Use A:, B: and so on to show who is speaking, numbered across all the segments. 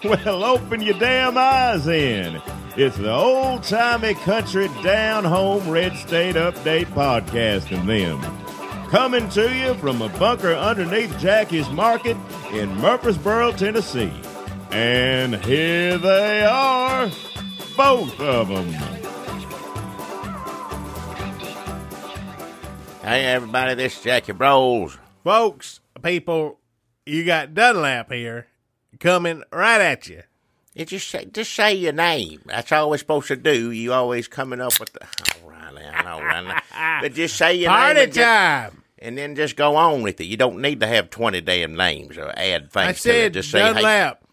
A: Well, open your damn eyes in. It's the old-timey country down-home red state update podcast and them. Coming to you from a bunker underneath Jackie's Market in Murfreesboro, Tennessee. And here they are, both of them.
B: Hey, everybody, this is Jackie Bros.
C: Folks, people, you got Dunlap here coming right at you.
B: You just say your name. That's all we're supposed to do. You always coming up with the... Oh, Riley, I know, Riley. But just say your
C: Party
B: name.
C: time.
B: And then just go on with it. You don't need to have 20 damn names or add things
C: I
B: to it.
C: said
B: Just say,
C: Dunlap
B: hey,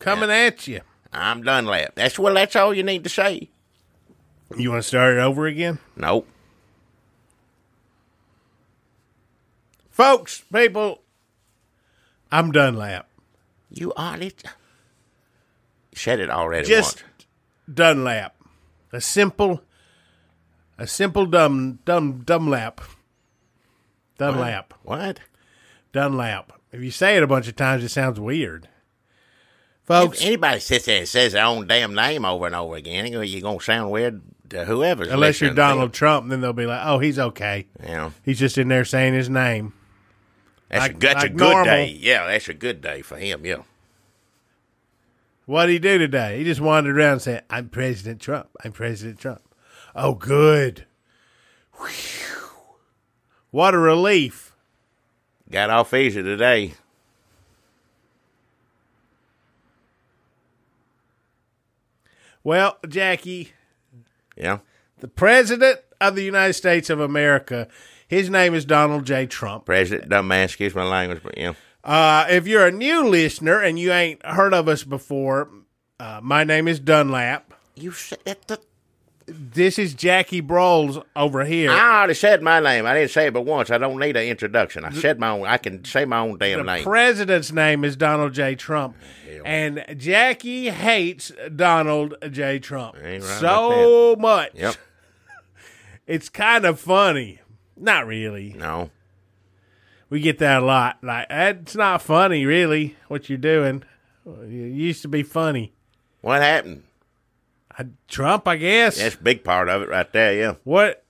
C: coming at you.
B: I'm Dunlap. That's all you need to say.
C: You want to start it over again?
B: Nope.
C: Folks, people, I'm Dunlap.
B: You are it. You said it already
C: Just
B: once.
C: Dunlap. A simple dumb lap. Dunlap.
B: What?
C: Dunlap. If you say it a bunch of times, it sounds weird. Folks,
B: If anybody sits there and says their own damn name over and over again, you're going to sound weird to whoever's
C: unless you're
B: listening.
C: Donald Trump, then they'll be like, oh, he's okay.
B: Yeah.
C: He's just in there saying his name.
B: That's
C: Like
B: a good
C: normal.
B: day. Yeah, that's a good day for him, yeah.
C: What'd he do today? He just wandered around saying, I'm President Trump. I'm President Trump. Oh, good. Whew. What a relief.
B: Got off easy today.
C: Well, Jackie,
B: Yeah.
C: the President of the United States of America, his name is Donald J. Trump.
B: President Dumbass, excuse my language, but yeah.
C: If you're a new listener and you ain't heard of us before, my name is Dunlap.
B: You said that.
C: This is Jackie Broles over here.
B: I already said my name. I didn't say it but once. I don't need an introduction. I said my own. I can say my own damn
C: The
B: name.
C: president's name is Donald J. Trump. And Jackie hates Donald J. Trump
B: Ain't right
C: so
B: about
C: much.
B: Yep.
C: It's kind of funny. Not really.
B: No.
C: We get that a lot. Like, it's not funny, really, what you're doing. It used to be funny.
B: What happened?
C: Trump, I guess.
B: That's a big part of it right there, yeah.
C: What?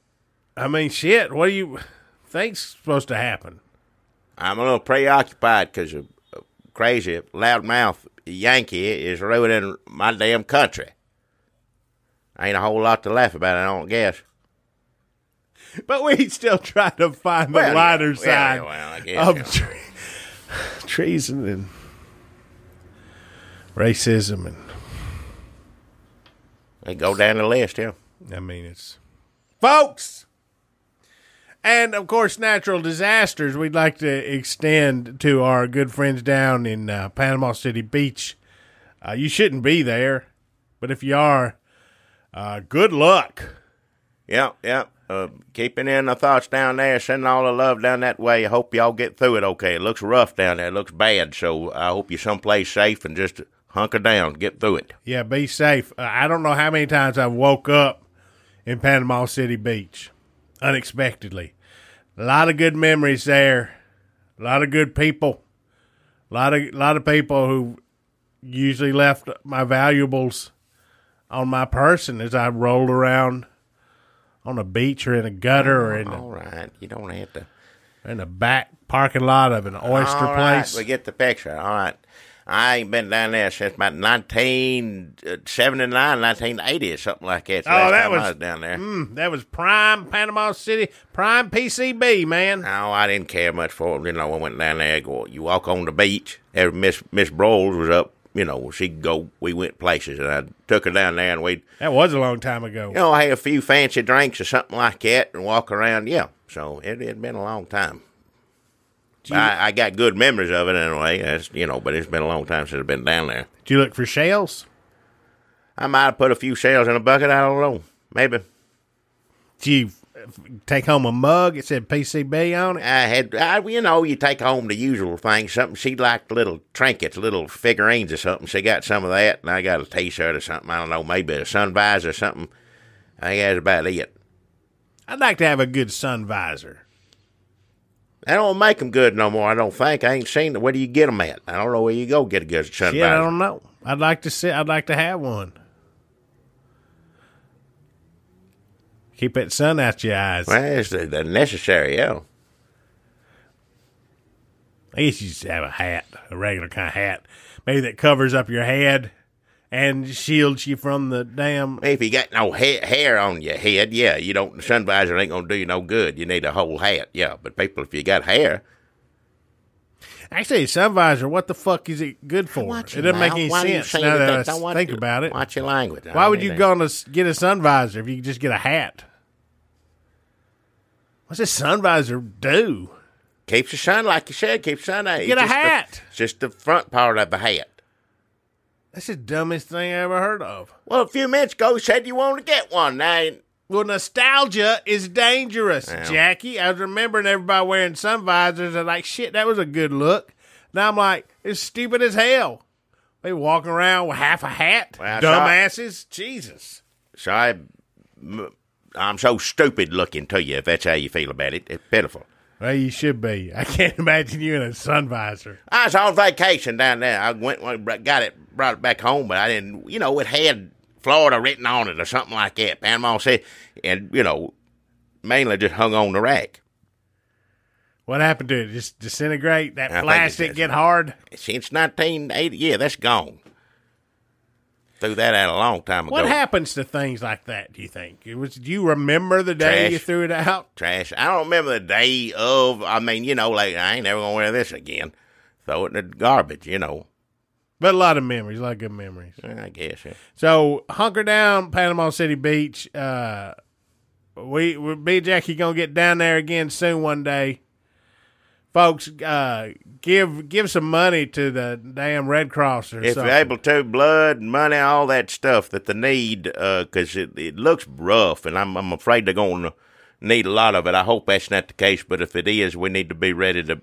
C: I mean, shit. What do you think's supposed to happen?
B: I'm a little preoccupied because a crazy loudmouth Yankee is ruining my damn country. Ain't a whole lot to laugh about, I don't guess.
C: But we still try to find the lighter side
B: I guess,
C: of treason and racism. And
B: They go down the list, yeah.
C: I mean, it's folks. And, of course, natural disasters we'd like to extend to our good friends down in Panama City Beach. You shouldn't be there, but if you are, good luck.
B: Yeah. Keeping in the thoughts down there, sending all the love down that way. I hope y'all get through it okay. It looks rough down there. It looks bad, so I hope you're someplace safe and just hunker down, get through it.
C: Yeah, be safe. I don't know how many times I've woke up in Panama City Beach unexpectedly. A lot of good memories there. A lot of good people. A lot of people who usually left my valuables on my person as I rolled around on a beach or in a gutter or in
B: All right, you don't have to.
C: in the back parking lot of an oyster
B: All right,
C: place.
B: we get the picture. All right. I ain't been down there since about 1979, 1980 or something like that.
C: Oh, that
B: I
C: was
B: was down there.
C: That was prime Panama City, prime PCB, man.
B: No, I didn't care much for it. I went down there. You walk on the beach. Miss Broles was up. She'd go. We went places, and I took her down there, and
C: That was a long time ago.
B: had a few fancy drinks or something like that, and walk around. Yeah, so it had been a long time. I got good memories of it anyway. But it's been a long time since I've been down there.
C: Did you look for shells?
B: I might have put a few shells in a bucket. I don't know. Maybe.
C: Did you take home a mug? It said PCB on it.
B: You take home the usual thing. Something she liked, little trinkets, little figurines or something. She got some of that, and I got a T-shirt or something. I don't know, maybe a sun visor or something. I think that's about it.
C: I'd like to have a good sun visor.
B: They don't make them good no more, I don't think. I ain't seen them. Where do you get them at? I don't know where you go get a good sun
C: Shit,
B: visor.
C: I don't know. I'd like to have one. Keep that sun out your eyes.
B: Well, it's the necessary, yeah.
C: I guess you just have a hat, a regular kind of hat. Maybe that covers up your head and shields you from the damn...
B: If you got no hair on your head, yeah, you don't. The sun visor ain't going to do you no good. You need a whole hat, yeah. But people, if you got hair...
C: Actually, a sun visor, what the fuck is it good for? It doesn't make any sense now that I think about it.
B: Watch your language.
C: Why would you go to get a sun visor if you could just get a hat? What's this sun visor do?
B: Keeps the sun, like you said, keeps the sun out.
C: Get a hat.
B: It's just the front part of the hat.
C: That's the dumbest thing I ever heard of.
B: Well, a few minutes ago, you said you wanted to get one. Now,
C: well, nostalgia is dangerous, Jackie. I was remembering everybody wearing sun visors and like, shit, that was a good look. Now I'm like, it's stupid as hell. They walking around with half a hat. Well, dumbasses. Jesus.
B: So I'm so stupid looking to you, if that's how you feel about it. It's pitiful.
C: Well, you should be. I can't imagine you in a sun visor.
B: I was on vacation down there. I brought it back home, but I didn't, it had Florida written on it or something like that. Panama City, and, mainly just hung on the rack.
C: What happened to it? Just disintegrate? That plastic get hard?
B: Since 1980, yeah, that's gone. Threw that out a long time ago.
C: What happens to things like that, do you think? Do you remember the day you threw it out?
B: Trash. I don't remember the day of, I ain't never going to wear this again. Throw it in the garbage,
C: But a lot of memories, a lot of good memories.
B: I guess, yeah.
C: So, hunker down, Panama City Beach. Me and Jackie going to get down there again soon one day. Folks, give some money to the damn Red Cross or something. If
B: you're able to, blood, money, all that stuff that they need, because it looks rough, and I'm afraid they're going to need a lot of it. I hope that's not the case, but if it is, we need to be ready to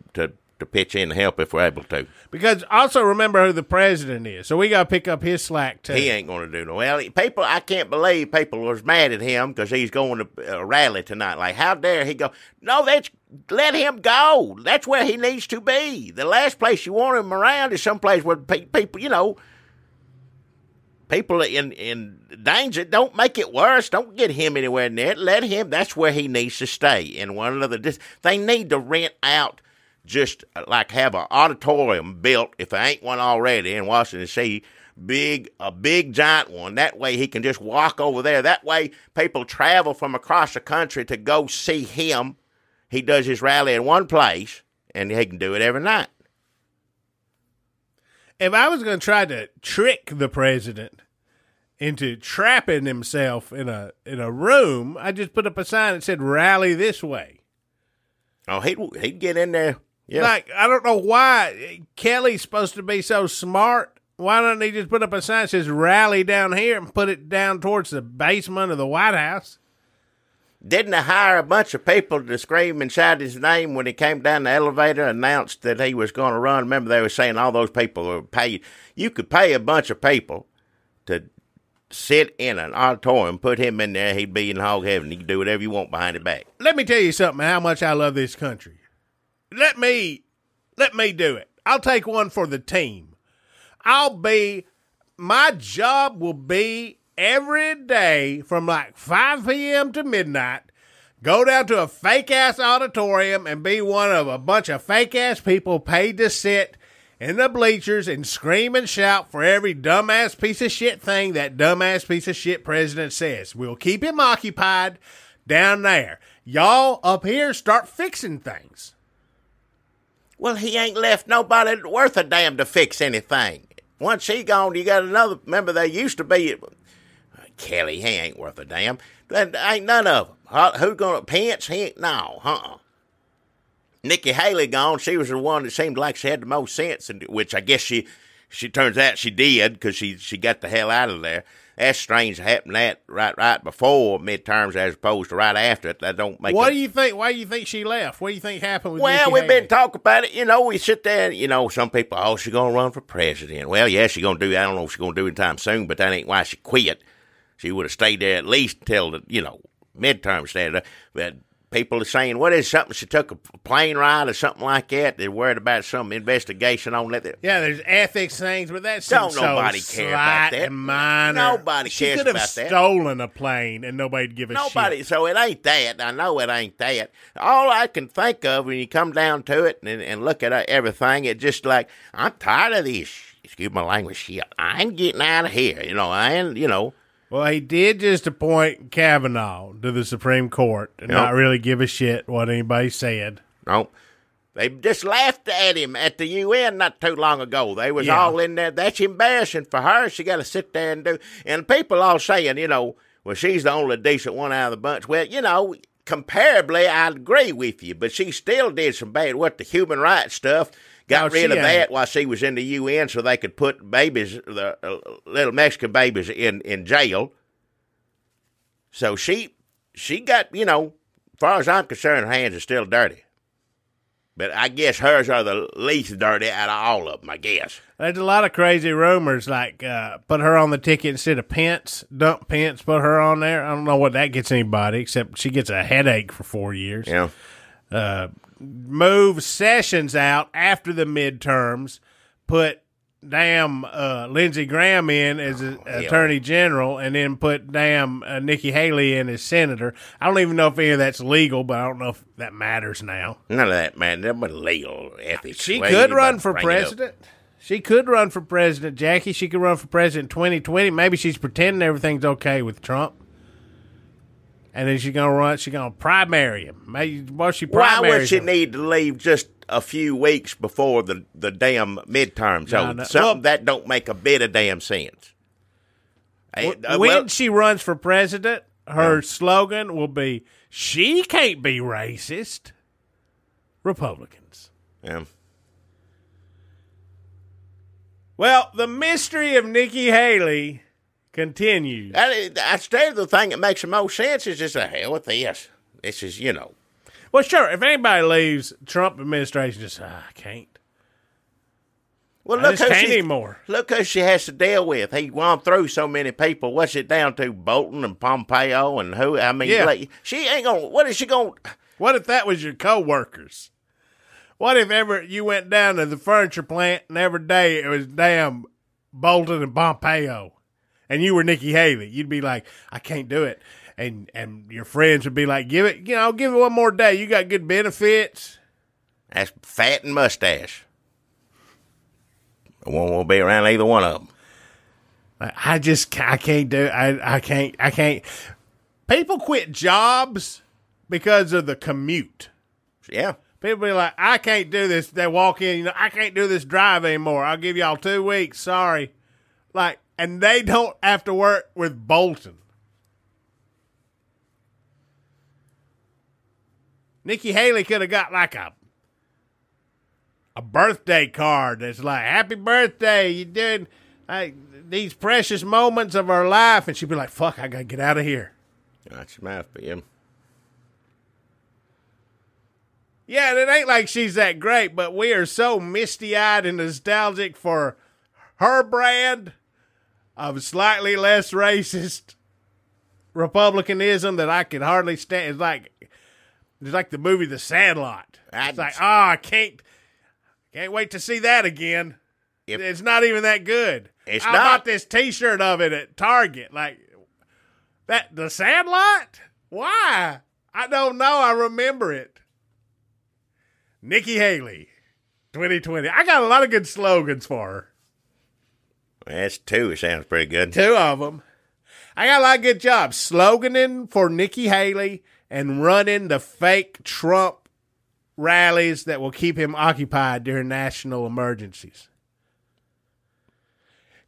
B: pitch in and help if we're able to.
C: Because also remember who the president is, so we got to pick up his slack, too.
B: He ain't going to do no. Well, I can't believe people was mad at him because he's going to a rally tonight. Like, how dare he go? No, let him go. That's where he needs to be. The last place you want him around is someplace where people, people in danger. Don't make it worse. Don't get him anywhere near it. Let him. That's where he needs to stay. And one another, they need to rent out. Just like have an auditorium built, if there ain't one already in Washington D.C., a big giant one. That way he can just walk over there. That way people travel from across the country to go see him. He does his rally in one place, and he can do it every night.
C: If I was going to try to trick the president into trapping himself in a room, I'd just put up a sign that said, "Rally this way."
B: Oh, he'd get in there. Yeah.
C: Like, I don't know why Kelly's supposed to be so smart. Why don't he just put up a sign that says "Rally down here" and put it down towards the basement of the White House?
B: Didn't they hire a bunch of people to scream and shout his name when he came down the elevator and announced that he was going to run? Remember, they were saying all those people were paid. You could pay a bunch of people to sit in an auditorium, put him in there, he'd be in hog heaven. He could do whatever you want behind his back.
C: Let me tell you something, how much I love this country. Let me do it. I'll take one for the team. My job will be every day from like 5 p.m. to midnight, go down to a fake-ass auditorium and be one of a bunch of fake-ass people paid to sit in the bleachers and scream and shout for every dumbass piece of shit thing that dumbass piece of shit president says. We'll keep him occupied down there. Y'all up here start fixing things.
B: Well, he ain't left nobody worth a damn to fix anything. Once he gone, you got another. Remember, there used to be Kelly. He ain't worth a damn. There ain't none of them. Who's gonna Pence? He ain't. No, Nikki Haley gone. She was the one that seemed like she had the most sense, which I guess she turns out she did because she got the hell out of there. That's strange to happen that right before midterms as opposed to right after it. That don't make.
C: What do you think? Why do you think she left? What do you think happened with
B: Well,
C: Nikki
B: we've
C: Haley?
B: been talking about it. We sit there. Some people, she's gonna run for president. Well, yeah, she's gonna do. I don't know if she's gonna do it anytime soon, but that ain't why she quit. She would have stayed there at least until the midterms started. But people are saying, what is something? She took a plane ride or something like that. They're worried about some investigation on that.
C: Yeah, there's ethics things, but that's
B: Don't
C: so
B: nobody care about that.
C: and minor.
B: Nobody cares about that.
C: She could have stolen a plane and nobody'd give a shit.
B: So it ain't that. I know it ain't that. All I can think of when you come down to it and look at everything, it's just like, I'm tired of this. Excuse my language, shit. I ain't getting out of here.
C: Well, he did just appoint Kavanaugh to the Supreme Court and not really give a shit what anybody said.
B: No. They just laughed at him at the UN not too long ago. They was all in there. That's embarrassing for her. She got to sit there and do. And people all saying, well, she's the only decent one out of the bunch. Well, comparably, I'd agree with you. But she still did some bad, the human rights stuff. Got rid of that while she was in the UN so they could put babies, the little Mexican babies, in jail. So she got, as far as I'm concerned, her hands are still dirty. But I guess hers are the least dirty out of all of them, I guess.
C: There's a lot of crazy rumors, like put her on the ticket instead of Pence, dump Pence, put her on there. I don't know what that gets anybody, except she gets a headache for 4 years.
B: Yeah.
C: Move Sessions out after the midterms, put Lindsey Graham in as Attorney General, and then put Nikki Haley in as Senator. I don't even know if any of that's legal, but I don't know if that matters now.
B: None of that, man. That was legal ethics.
C: She could run for president. She could run for president, Jackie. She could run for president in 2020. Maybe she's pretending everything's okay with Trump. And then she's gonna primary him. Why
B: would she need to leave just a few weeks before the damn midterms? Something that don't make a bit of damn sense.
C: When she runs for president, her slogan will be, "She can't be racist." Republicans.
B: Yeah.
C: Well, the mystery of Nikki Haley continues.
B: I tell the thing that makes the most sense is just the hell with this. This is,
C: Well, sure, if anybody leaves Trump administration, just, I can't.
B: Well, look who
C: anymore.
B: Look who she has to deal with. He gone through so many people. What's it down to? Bolton and Pompeo and who? I mean, she ain't going to, what is she going to?
C: What if that was your co-workers? What if ever you went down to the furniture plant and every day it was damn Bolton and Pompeo? And you were Nikki Haley, you'd be like, I can't do it. And your friends would be like, give it one more day. You got good benefits.
B: That's fat and mustache. I won't be around either one of them.
C: I can't do it. I can't. People quit jobs because of the commute.
B: Yeah.
C: People be like, I can't do this. They walk in, I can't do this drive anymore. I'll give y'all 2 weeks. Sorry. And they don't have to work with Bolton. Nikki Haley could have got like a birthday card that's like, happy birthday, you doing these precious moments of our life. And she'd be like, fuck, I got to get out of here.
B: That's math for him.
C: Yeah, it ain't like she's that great, but we are so misty-eyed and nostalgic for her brand of slightly less racist Republicanism that I can hardly stand. It's like the movie The Sandlot. It's like, I can't wait to see that again. It's not even that good. I bought this T-shirt of it at Target. Like, that The Sandlot? Why? I don't know. I remember it. Nikki Haley, 2020. I got a lot of good slogans for her.
B: That's 2. It sounds pretty good.
C: 2 of them. I got a lot of good jobs. Sloganing for Nikki Haley and running the fake Trump rallies that will keep him occupied during national emergencies.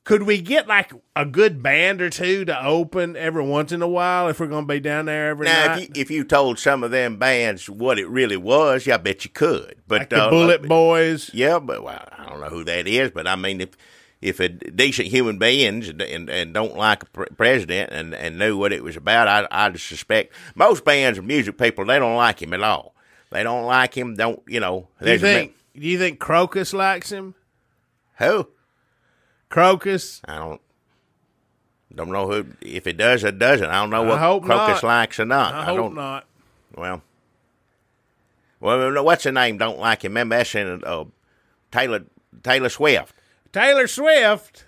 C: Could we get like a good band or two to open every once in a while if we're going to be down there every night?
B: If you told some of them bands what it really was, I bet you could. But
C: like the Bullet Boys.
B: Yeah, but I don't know who that is. But I mean, if a decent human beings and don't like a president and knew what it was about, I'd suspect most bands and music people, they don't like him at all. They don't like him. Do
C: you think Crocus likes him?
B: Who?
C: Crocus?
B: I don't know who. If it does, it doesn't. I don't know what Crocus likes or not.
C: I hope not.
B: Well, Well, what's her name? Don't like him. Remember that's in Taylor Swift.
C: Taylor Swift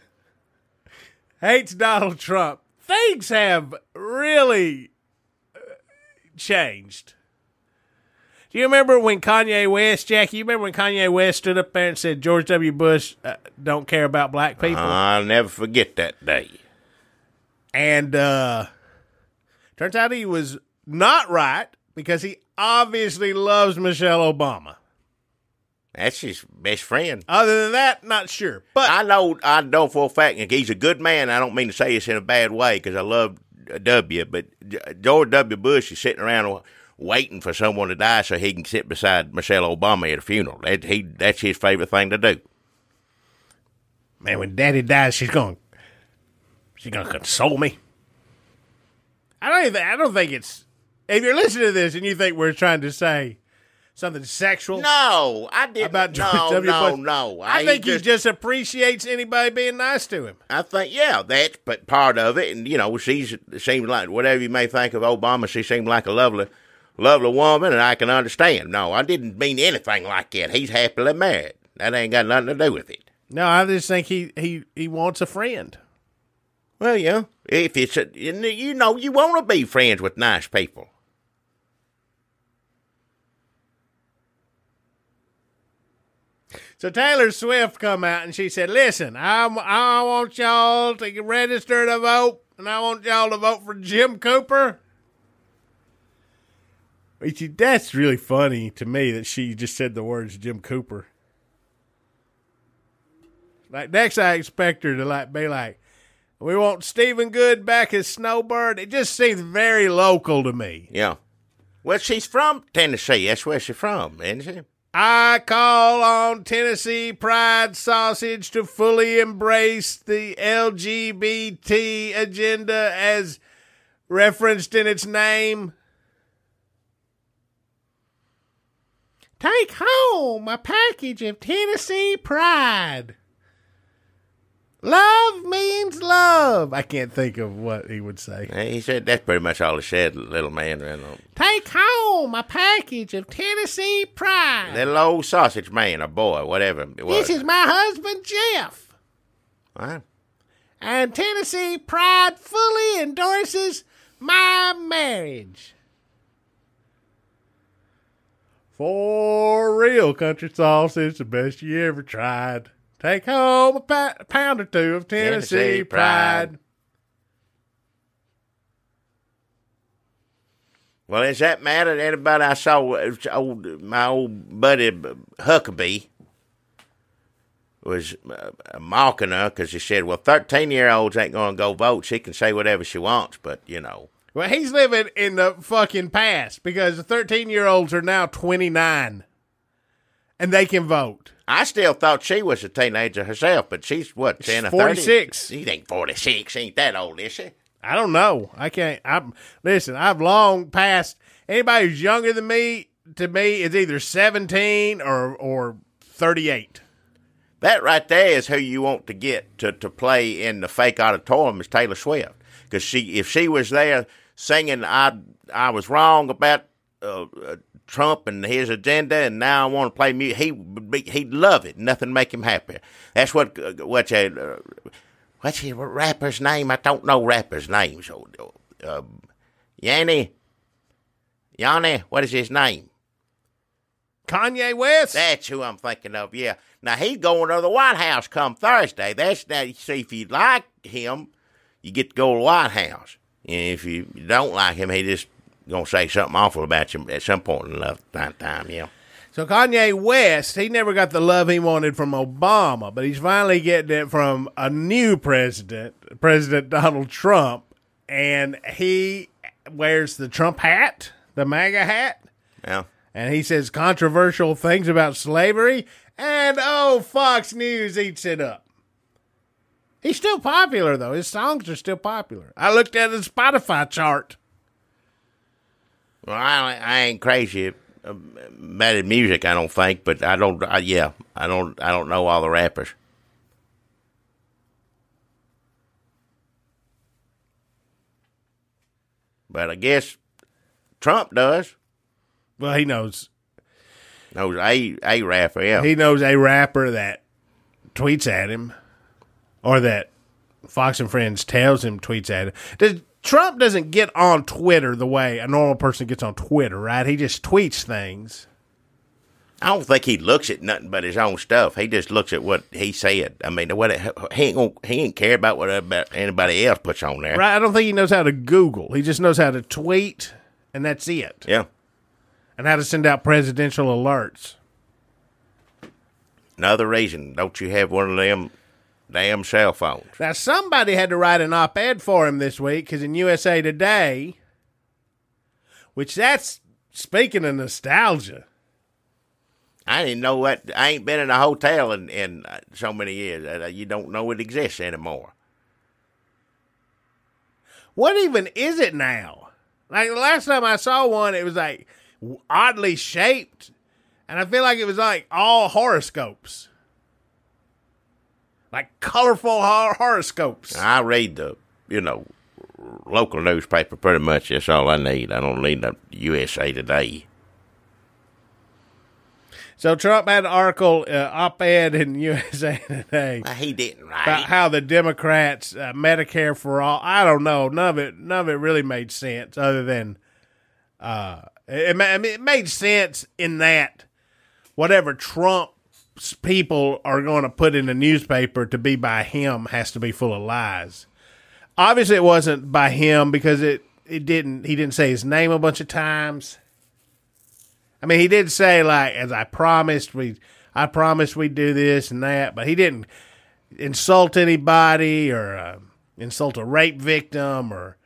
C: hates Donald Trump. Things have really changed. Do you remember when Kanye West, Jackie, you remember when Kanye West stood up there and said George W. Bush don't care about black people?
B: I'll never forget that day.
C: And turns out he was not right because he obviously loves Michelle Obama.
B: That's his best friend.
C: Other than that, not sure. But
B: I know for a fact he's a good man. I don't mean to say this in a bad way because I love W, but George W. Bush is sitting around waiting for someone to die so he can sit beside Michelle Obama at a funeral. That's his favorite thing to do.
C: Man, when Daddy dies, she's gonna console me. I don't think it's. If you're listening to this and you think we're trying to say something sexual,
B: no, I didn't.
C: About George W. Bush.
B: No.
C: I think he just appreciates anybody being nice to him.
B: I think, yeah, that's but part of it. And, she seems like, whatever you may think of Obama, she seemed like a lovely woman, and I can understand. No, I didn't mean anything like that. He's happily married. That ain't got nothing to do with it.
C: No, I just think he wants a friend.
B: Well, yeah. If it's, you want to be friends with nice people.
C: So Taylor Swift come out and she said, listen, I want y'all to register to vote, and I want y'all to vote for Jim Cooper. That's really funny to me that she just said the words Jim Cooper. Like, next I expect her to be like, we want Stephen Good back as Snowbird. It just seems very local to me.
B: Yeah. Well, she's from Tennessee. That's where she's from, isn't she?
C: I call on Tennessee Pride Sausage to fully embrace the LGBT agenda as referenced in its name. Take home a package of Tennessee Pride. Love means love. I can't think of what he would say.
B: He said that's pretty much all he said, little man.
C: Take home a package of Tennessee Pride.
B: Little old sausage man or boy, whatever it was.
C: This is my husband, Jeff.
B: What?
C: And Tennessee Pride fully endorses my marriage. For real country sausage, the best you ever tried. Take home a pound or two of Tennessee Pride.
B: Well, does that matter to anybody? I saw my old buddy Huckabee was mocking her because he said, well, 13-year-olds ain't going to go vote. She can say whatever she wants, but,
C: Well, he's living in the fucking past because the 13-year-olds are now 29 and they can vote.
B: I still thought she was a teenager herself, but she's, 10 or 30?
C: 46.
B: She ain't 46. She ain't that old, is she?
C: I don't know. I can't. Listen, I've long passed. Anybody who's younger than me, to me, is either 17 or 38.
B: That right there is who you want to get to play in the fake auditorium is Taylor Swift. Because if she was there singing, I was wrong about Trump and his agenda, and now I want to play music, he'd love it. Nothing make him happier. That's what's his rapper's name? I don't know rappers' names. Yanni, what is his name?
C: Kanye West?
B: That's who I'm thinking of, yeah. Now, he's going to the White House come Thursday. Now, you see, if you like him, you get to go to the White House. And if you don't like him, he just going to say something awful about you at some point in time, yeah.
C: So Kanye West, he never got the love he wanted from Obama, but he's finally getting it from a new president, President Donald Trump, and he wears the Trump hat, the MAGA hat.
B: Yeah.
C: And he says controversial things about slavery, and Fox News eats it up. He's still popular, though. His songs are still popular. I looked at the Spotify chart.
B: Well, I ain't crazy about his music, I don't think, but I don't know all the rappers. But I guess Trump does.
C: Well, he knows.
B: Knows a rapper, yeah.
C: He knows a rapper that tweets at him, or that Fox and Friends tells him tweets at him. Trump doesn't get on Twitter the way a normal person gets on Twitter, right? He just tweets things.
B: I don't think he looks at nothing but his own stuff. He just looks at what he said. I mean, he ain't care about what anybody else puts on there.
C: Right? I don't think he knows how to Google. He just knows how to tweet, and that's it.
B: Yeah.
C: And how to send out presidential alerts.
B: Another reason, don't you have one of them damn cell phones?
C: Now, somebody had to write an op-ed for him this week, because in USA Today, which that's, speaking of nostalgia,
B: I didn't know what. I ain't been in a hotel in so many years. You don't know it exists anymore.
C: What even is it now? Like, the last time I saw one, it was like oddly shaped, and I feel like it was like all horoscopes. Like colorful horoscopes.
B: I read the, local newspaper pretty much. That's all I need. I don't need the USA Today.
C: So Trump had an article, op-ed in USA Today.
B: Well, he didn't write
C: about how the Democrats, Medicare for all. I don't know. None of it really made sense. Other than it made sense in that whatever Trump's people are going to put in the newspaper to be by him has to be full of lies. Obviously, it wasn't by him because he didn't say his name a bunch of times. I mean, he did say, like, as I promised we'd do this and that, but he didn't insult anybody or insult a rape victim or.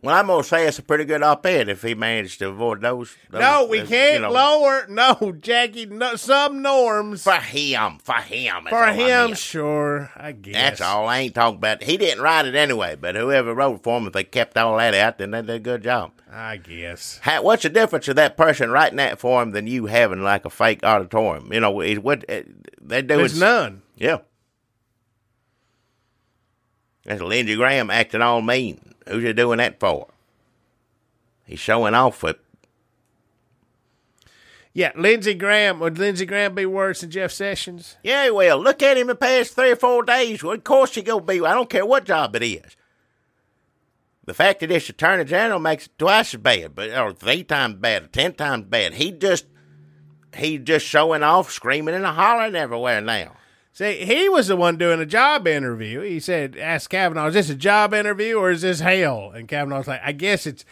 B: Well, I'm going to say it's a pretty good op-ed if he managed to avoid those.
C: No, we can't lower. No, Jackie, no, some norms.
B: For him.
C: For him, sure, I guess.
B: That's all. I ain't talking about. He didn't write it anyway, but whoever wrote for him, if they kept all that out, then they did a good job.
C: I guess.
B: What's the difference of that person writing that for him than you having like a fake auditorium? What they do
C: There's none.
B: Yeah. That's Lindsey Graham acting all mean. Who's he doing that for? He's showing off with.
C: Yeah, Lindsey Graham. Would Lindsey Graham be worse than Jeff Sessions?
B: Yeah, he will. Look at him the past 3 or 4 days. Well, of course he going to be. I don't care what job it is. The fact that this attorney general makes it twice as bad, or 3 times bad, or 10 times bad. He's just showing off, screaming and hollering everywhere now.
C: See, he was the one doing a job interview. He said, ask Kavanaugh, is this a job interview or is this hell? And Kavanaugh's like, I guess it's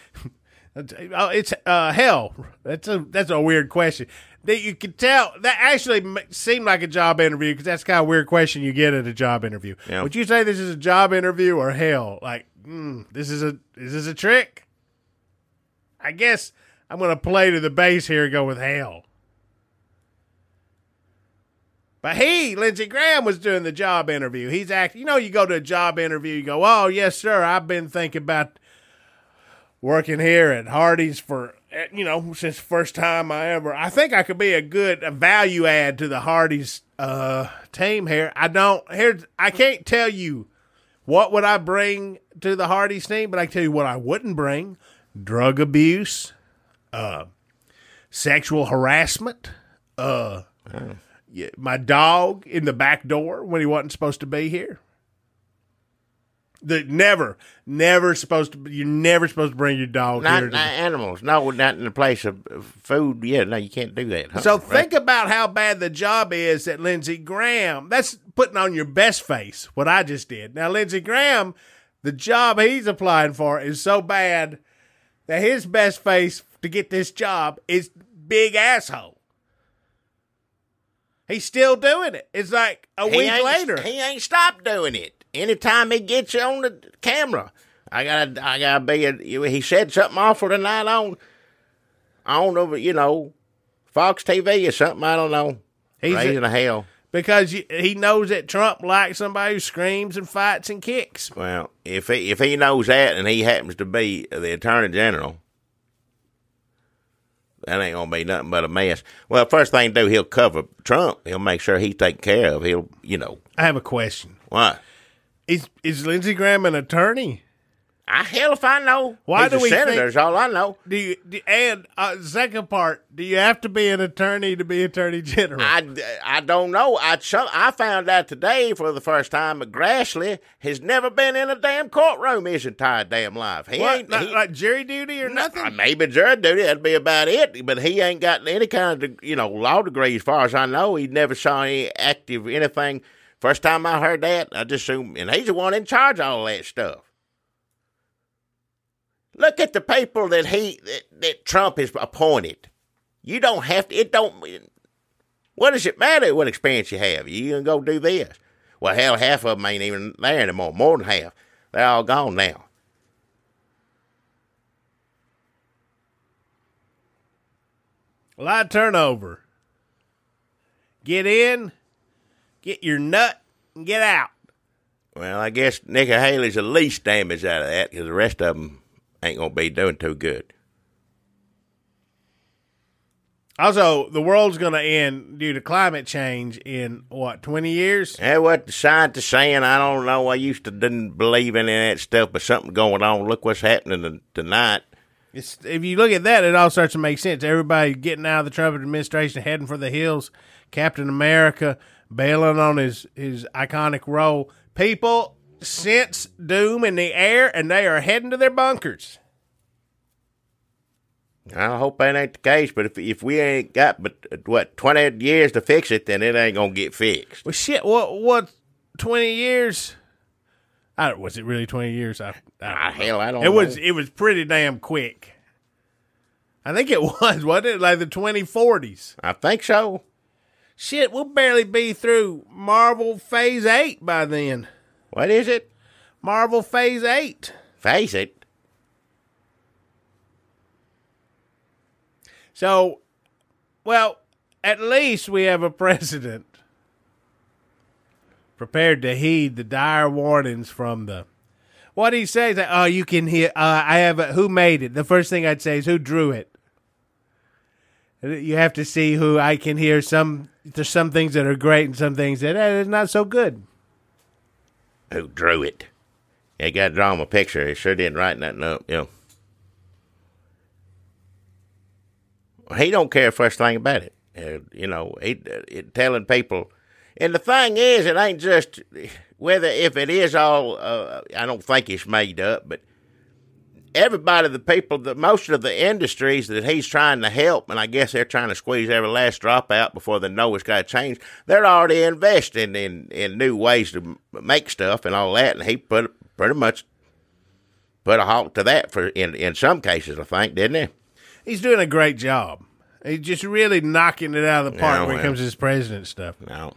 C: hell. That's a weird question. That you could tell, that actually seemed like a job interview because that's the kind of weird question you get at a job interview. Yeah. Would you say this is a job interview or hell? Like, is this a trick? I guess I'm going to play to the base here and go with hell. But Lindsey Graham was doing the job interview. He's acting, you go to a job interview, you go, oh, yes, sir, I've been thinking about working here at Hardee's for, since the first time I think I could be a value add to the Hardee's team here. I can't tell you what would I bring to the Hardee's team, but I can tell you what I wouldn't bring. Drug abuse, sexual harassment, my dog in the back door when he wasn't supposed to be here. Never supposed to. You're never supposed to bring your dog here.
B: Not animals. No, not in the place of food. Yeah, no, you can't do that.
C: So think about how bad the job is at Lindsey Graham. That's putting on your best face. What I just did. Now, Lindsey Graham, the job he's applying for is so bad that his best face to get this job is big asshole. He's still doing it. It's like a week later.
B: He ain't stopped doing it. Anytime he gets you on the camera, I gotta be. He said something awful tonight on Fox TV or something. I don't know. He's raising hell
C: because he knows that Trump likes somebody who screams and fights and kicks.
B: Well, if he knows that and he happens to be the Attorney General, that ain't gonna be nothing but a mess. Well, first thing to do, he'll cover Trump. He'll make sure he's taken care of.
C: I have a question.
B: What?
C: Is Lindsey Graham an attorney?
B: Hell if I know.
C: Why
B: He's
C: do
B: a
C: we
B: senator, is all I know.
C: And second part, do you have to be an attorney to be attorney general?
B: I don't know. I found out today for the first time that Grassley has never been in a damn courtroom his entire damn life. He
C: what?
B: ain't
C: Like jury duty or nothing?
B: Maybe jury duty, that'd be about it. But he ain't got any kind of law degree as far as I know. He never saw any active anything. First time I heard that, I just assumed, and he's the one in charge of all that stuff. Look at the people that Trump has appointed. You don't have to. It don't. What does it matter what experience you have? You gonna go do this? Well, hell, half of them ain't even there anymore. More than half. They're all gone now.
C: A lot of turnover. Get in, get your nut, and get out.
B: Well, I guess Nikki Haley's the least damaged out of that because the rest of them ain't going to be doing too good.
C: Also, the world's going to end due to climate change in, 20 years?
B: That's what the scientists saying. I don't know. I used to didn't believe in that stuff, but something's going on. Look what's happening tonight.
C: If you look at that, it all starts to make sense. Everybody getting out of the Trump administration, heading for the hills. Captain America bailing on his iconic role. People sense doom in the air, and they are heading to their bunkers.
B: I hope that ain't the case, but if we ain't got 20 years to fix it, then it ain't gonna get fixed.
C: Well, shit, what 20 years? Was it really 20 years? I don't know. It was pretty damn quick. I think it was, wasn't it? Like the 2040s.
B: I think so.
C: Shit, we'll barely be through Marvel Phase 8 by then.
B: What is it?
C: Marvel Phase 8.
B: Phase 8?
C: So, well, at least we have a president prepared to heed the dire warnings from the... What he says, you can hear... who made it? The first thing I'd say is who drew it. You have to see who I can hear some... There's some things that are great and some things that are not so good.
B: Who drew it? He got to draw him a picture. He sure didn't write nothing up, He don't care first thing about it. He telling people. And the thing is, it ain't just if it is all, I don't think it's made up, but everybody, most of the industries that he's trying to help, and I guess they're trying to squeeze every last drop out before they know it's got to change, they're already investing in new ways to make stuff and all that, and he pretty much put a halt to that in some cases, I think, didn't he?
C: He's doing a great job. He's just really knocking it out of the park when it comes to his president stuff.
B: No.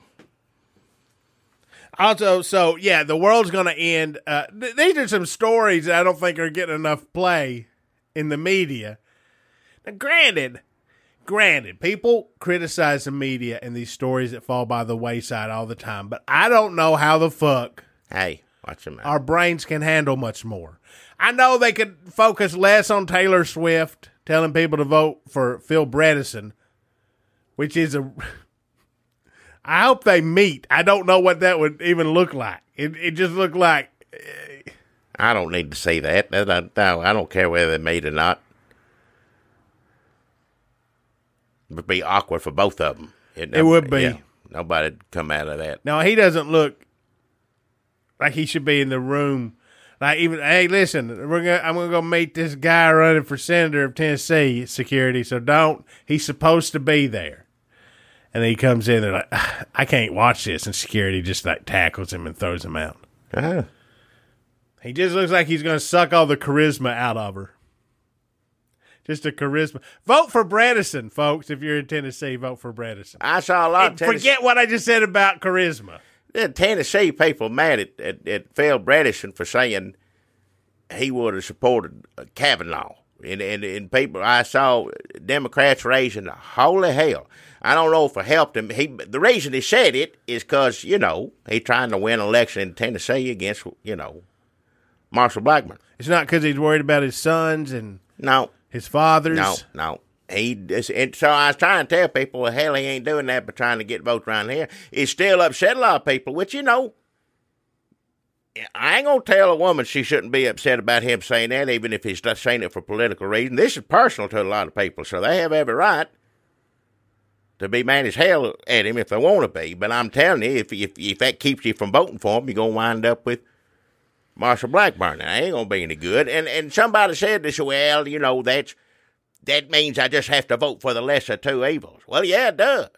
C: Also, the world's going to end. These are some stories that I don't think are getting enough play in the media. Now, granted, people criticize the media and these stories that fall by the wayside all the time, but I don't know how the fuck
B: watch them out.
C: Our brains can handle much more. I know they could focus less on Taylor Swift, telling people to vote for Phil Bredesen, which is I hope they meet. I don't know what that would even look like. It just looked like...
B: I don't need to see that. I don't care whether they meet or not. It would be awkward for both of them.
C: It would be.
B: Yeah, nobody'd come out of that.
C: No, he doesn't look like he should be in the room. Like even, hey, listen, I'm gonna go meet this guy running for senator of Tennessee. Security, so don't. He's supposed to be there, and then he comes in. They're like, I can't watch this, and security just like tackles him and throws him out.
B: Uh-huh.
C: He just looks like he's gonna suck all the charisma out of her. Just a charisma. Vote for Bredesen, folks. If you're in Tennessee, vote for Bredesen.
B: I saw a lot of Tennessee.
C: Forget what I just said about charisma.
B: The Tennessee people mad at Phil Bredesen for saying he would have supported Kavanaugh. And people, I saw Democrats raising holy hell. I don't know if it helped him. The reason he said it is because, he's trying to win an election in Tennessee against, Marshall Blackburn.
C: It's not because he's worried about his sons and his fathers.
B: No. And so I was trying to tell people, well, hell, he ain't doing that but trying to get votes around here. It still upset a lot of people, which, it I ain't gonna tell a woman she shouldn't be upset about him saying that, even if he's just saying it for political reason. This is personal to a lot of people, so they have every right to be mad as hell at him if they want to be. But I'm telling you, if that keeps you from voting for him, you're gonna wind up with Marshall Blackburn. That ain't gonna be any good. And somebody said this, well, that means I just have to vote for the lesser two evils. Well, yeah, it does.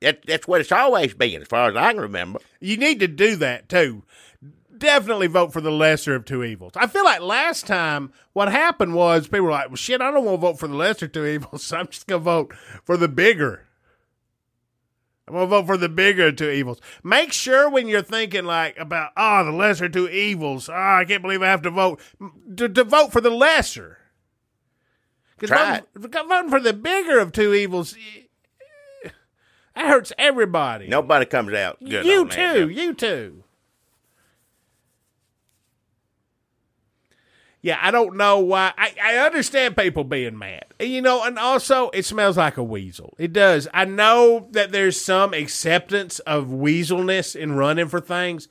B: That's what it's always been, as far as I can remember.
C: You need to do that, too. Definitely vote for the lesser of two evils. I feel like last time what happened was people were like, well, shit, I don't want to vote for the lesser two evils, so I'm just going to vote for the bigger. I'm going to vote for the bigger two evils. Make sure when you're thinking about, the lesser two evils, I can't believe I have to vote, to vote for the lesser. Because voting for the bigger of two evils, that hurts everybody.
B: Nobody comes out good
C: You
B: on that.
C: You too. Yeah, I don't know why. I understand people being mad. And also it smells like a weasel. It does. I know that there's some acceptance of weaselness in running for things.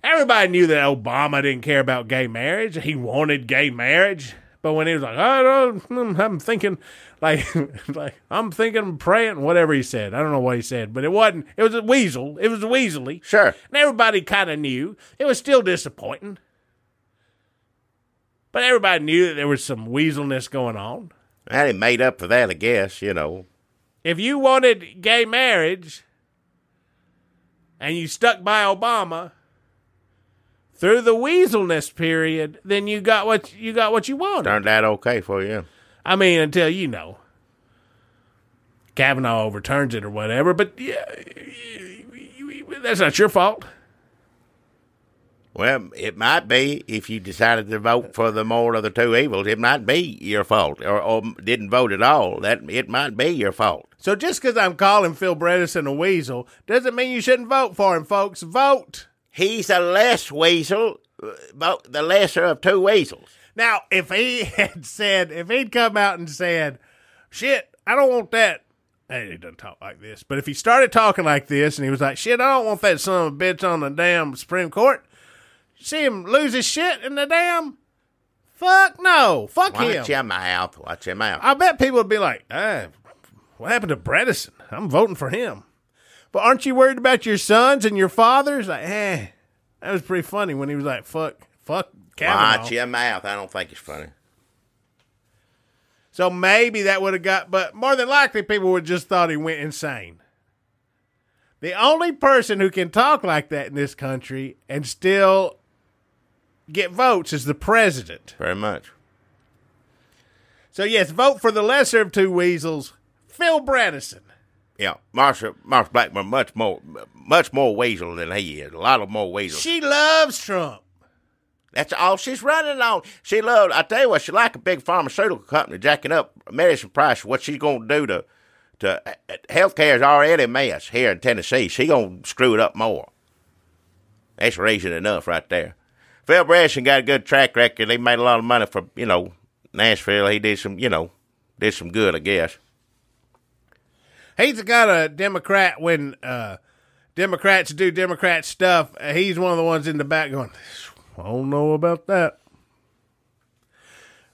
C: Everybody knew that Obama didn't care about gay marriage. He wanted gay marriage. But when he was like, I'm thinking, I'm thinking, praying, whatever he said. I don't know what he said, but it wasn't. It was a weasel. It was weaselly.
B: Sure.
C: And everybody kind of knew. It was still disappointing. But everybody knew that there was some weaselness going on.
B: I ain't made up for that, I guess,
C: If you wanted gay marriage and you stuck by Obama through the weaselness period, then you got what you wanted.
B: Turned out okay for you.
C: I mean, until Kavanaugh overturns it or whatever. But yeah, that's not your fault.
B: Well, it might be if you decided to vote for the more of the two evils. It might be your fault, or didn't vote at all. It might be your fault.
C: So just because I'm calling Phil Bredesen a weasel doesn't mean you shouldn't vote for him, folks. Vote.
B: He's a less weasel, the lesser of two weasels.
C: Now, if he'd come out and said, shit, I don't want that. Hey, he doesn't talk like this. But if he started talking like this and he was like, shit, I don't want that son of a bitch on the damn Supreme Court. See him lose his shit in the damn? Fuck no. Fuck him.
B: Watch your mouth. Watch your mouth.
C: I bet people would be like, what happened to Bredesen? I'm voting for him. But aren't you worried about your sons and your fathers? Like, that was pretty funny when he was like, fuck Kavanaugh.
B: Watch your mouth. I don't think it's funny.
C: So maybe that would have but more than likely people would just thought he went insane. The only person who can talk like that in this country and still get votes is the president.
B: Very much.
C: So yes, vote for the lesser of two weasels, Phil Bredesen.
B: Yeah, Marsha Blackburn much more weasel than he is. A lot more weasel.
C: She loves Trump. That's
B: all she's running on. I tell you what, she like a big pharmaceutical company jacking up medicine price. What she's going to do to healthcare is already a mess here in Tennessee. She going to screw it up more. That's reason enough right there. Phil Bredesen got a good track record. He made a lot of money for, Nashville. He did some good, I guess.
C: He's the kind of Democrat when Democrats do Democrat stuff. He's one of the ones in the back going, I don't know about that.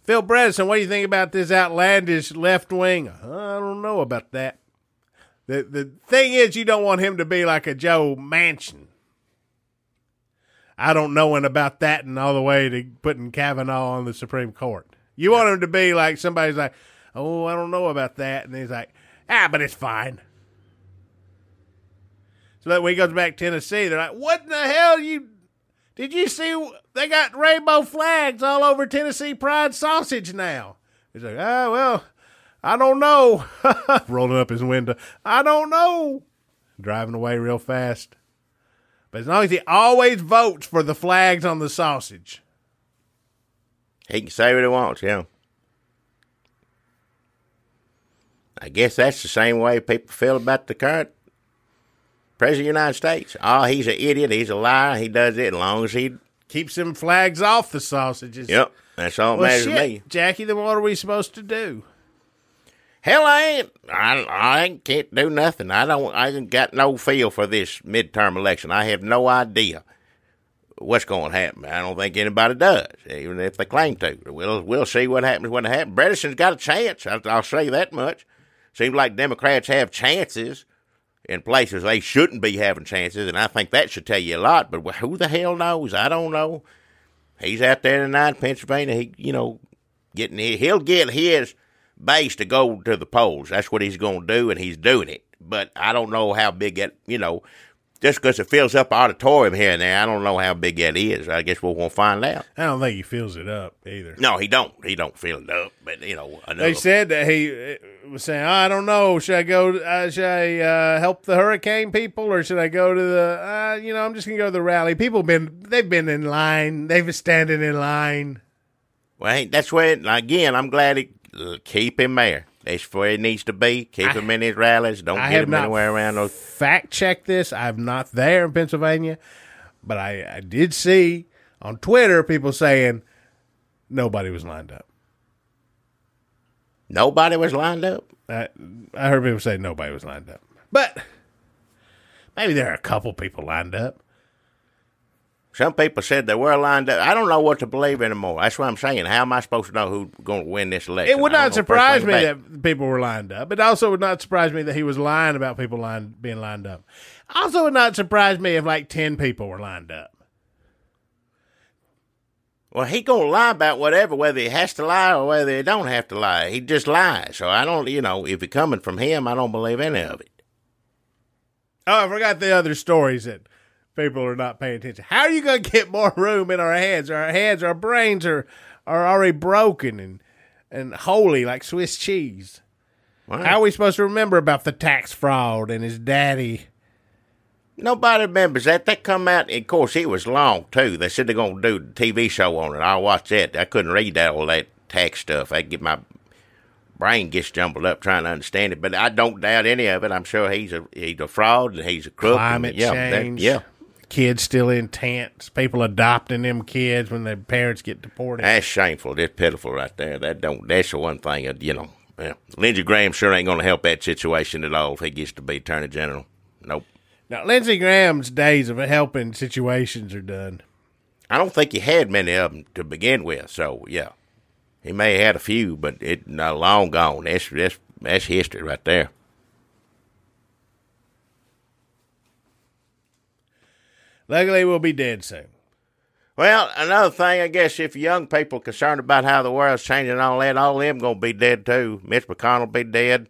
C: Phil Bredesen, what do you think about this outlandish left wing? I don't know about that. The thing is, you don't want him to be like a Joe Manchin. I don't know about that and all the way to putting Kavanaugh on the Supreme Court. You want him to be like somebody's like, oh, I don't know about that. And he's like, but it's fine. So that when he goes back to Tennessee, they're like, what in the hell did you see? They got rainbow flags all over Tennessee Pride sausage now. He's like, well, I don't know. Rolling up his window. I don't know. Driving away real fast. But as long as he always votes for the flags on the sausage.
B: He can say what he wants, yeah. I guess that's the same way people feel about the current President of the United States. Oh, he's an idiot. He's a liar. He does it as long as he
C: keeps them flags off the sausages.
B: Yep, that's all that matters to me.
C: Jackie, then what are we supposed to do?
B: Hell, I can't do nothing. I ain't got no feel for this midterm election. I have no idea what's going to happen. I don't think anybody does, even if they claim to. We'll see what happens when it happens. Bredeson's got a chance. I'll say that much. Seems like Democrats have chances in places they shouldn't be having chances, and I think that should tell you a lot. But who the hell knows? I don't know. He's out there tonight in Pennsylvania. He'll get his base to go to the polls. That's what he's going to do, and he's doing it. But I don't know how big that, just because it fills up auditorium here and there, I don't know how big that is. I guess we're going to find out.
C: I don't think he fills it up either.
B: No, he don't. He don't fill it up. But,
C: they said that he was saying, I don't know, should I go, should I help the hurricane people, or should I go to the, I'm just going to go to the rally. People they've been in line. They've been standing in line.
B: Well, that's where, again, I'm glad keep him there. That's where he needs to be. Keep him in his rallies. Don't get him anywhere around those.
C: Fact check this. I'm not there in Pennsylvania, but I did see on Twitter people saying nobody was lined up.
B: Nobody was lined up?
C: I heard people say nobody was lined up. But maybe there are a couple people lined up.
B: Some people said they were lined up. I don't know what to believe anymore. That's what I'm saying. How am I supposed to know who's going to win this election?
C: It would not surprise me that people were lined up. It also would not surprise me that he was lying about people being lined up. Also would not surprise me if like 10 people were lined up.
B: Well, he going to lie about whatever, whether he has to lie or whether he don't have to lie. He just lies. So I don't, if it's coming from him, I don't believe any of it.
C: Oh, I forgot the other stories that people are not paying attention. How are you going to get more room in our heads? Our brains are already broken and holy like Swiss cheese. Wow. How are we supposed to remember about the tax fraud and his daddy?
B: Nobody remembers that. That come out, and of course, it was long, too. They said they're going to do a TV show on it. I watched that. I couldn't read all that tax stuff. My brain gets jumbled up trying to understand it, but I don't doubt any of it. I'm sure he's a fraud and he's a crook.
C: Climate change. Kids still in tents. People adopting them kids when their parents get deported.
B: That's shameful. That's pitiful right there. That's the one thing, Lindsey Graham sure ain't going to help that situation at all if he gets to be Attorney General. Nope.
C: Now, Lindsey Graham's days of helping situations are done.
B: I don't think he had many of them to begin with, so, yeah. He may have had a few, but it's long gone. That's history right there.
C: Luckily, we'll be dead soon.
B: Well, another thing, I guess, if young people concerned about how the world's changing and all that, all of them going to be dead, too. Mitch McConnell be dead.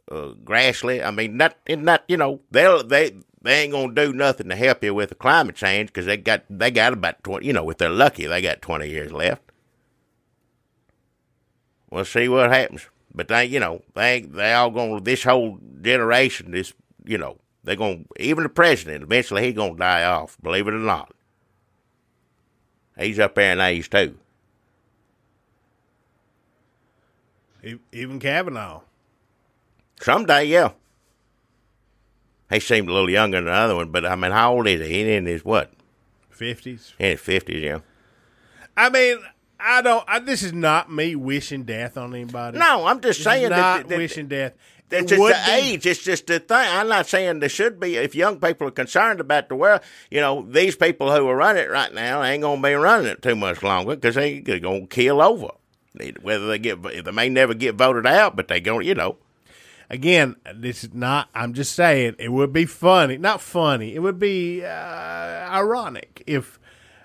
B: Grassley, I mean, they ain't going to do nothing to help you with the climate change because they got about 20, if they're lucky, they got 20 years left. We'll see what happens. But they all going to, this whole generation, they're going to, even the president, eventually he's going to die off, believe it or not. He's up there in age, too.
C: Even Kavanaugh.
B: Someday, yeah. He seemed a little younger than the other one, but, I mean, how old is he? He's in his, what?
C: 50s.
B: In his 50s, yeah.
C: I mean, this is not me wishing death on anybody.
B: No, I'm just saying
C: that wishing death.
B: It's just the age. It's just the thing. I'm not saying there should be. If young people are concerned about the world, these people who are running it right now ain't going to be running it too much longer because they're going to kill over. Whether they may never get voted out, but they're going,
C: Again, this is not. I'm just saying it would be funny. Not funny. It would be ironic if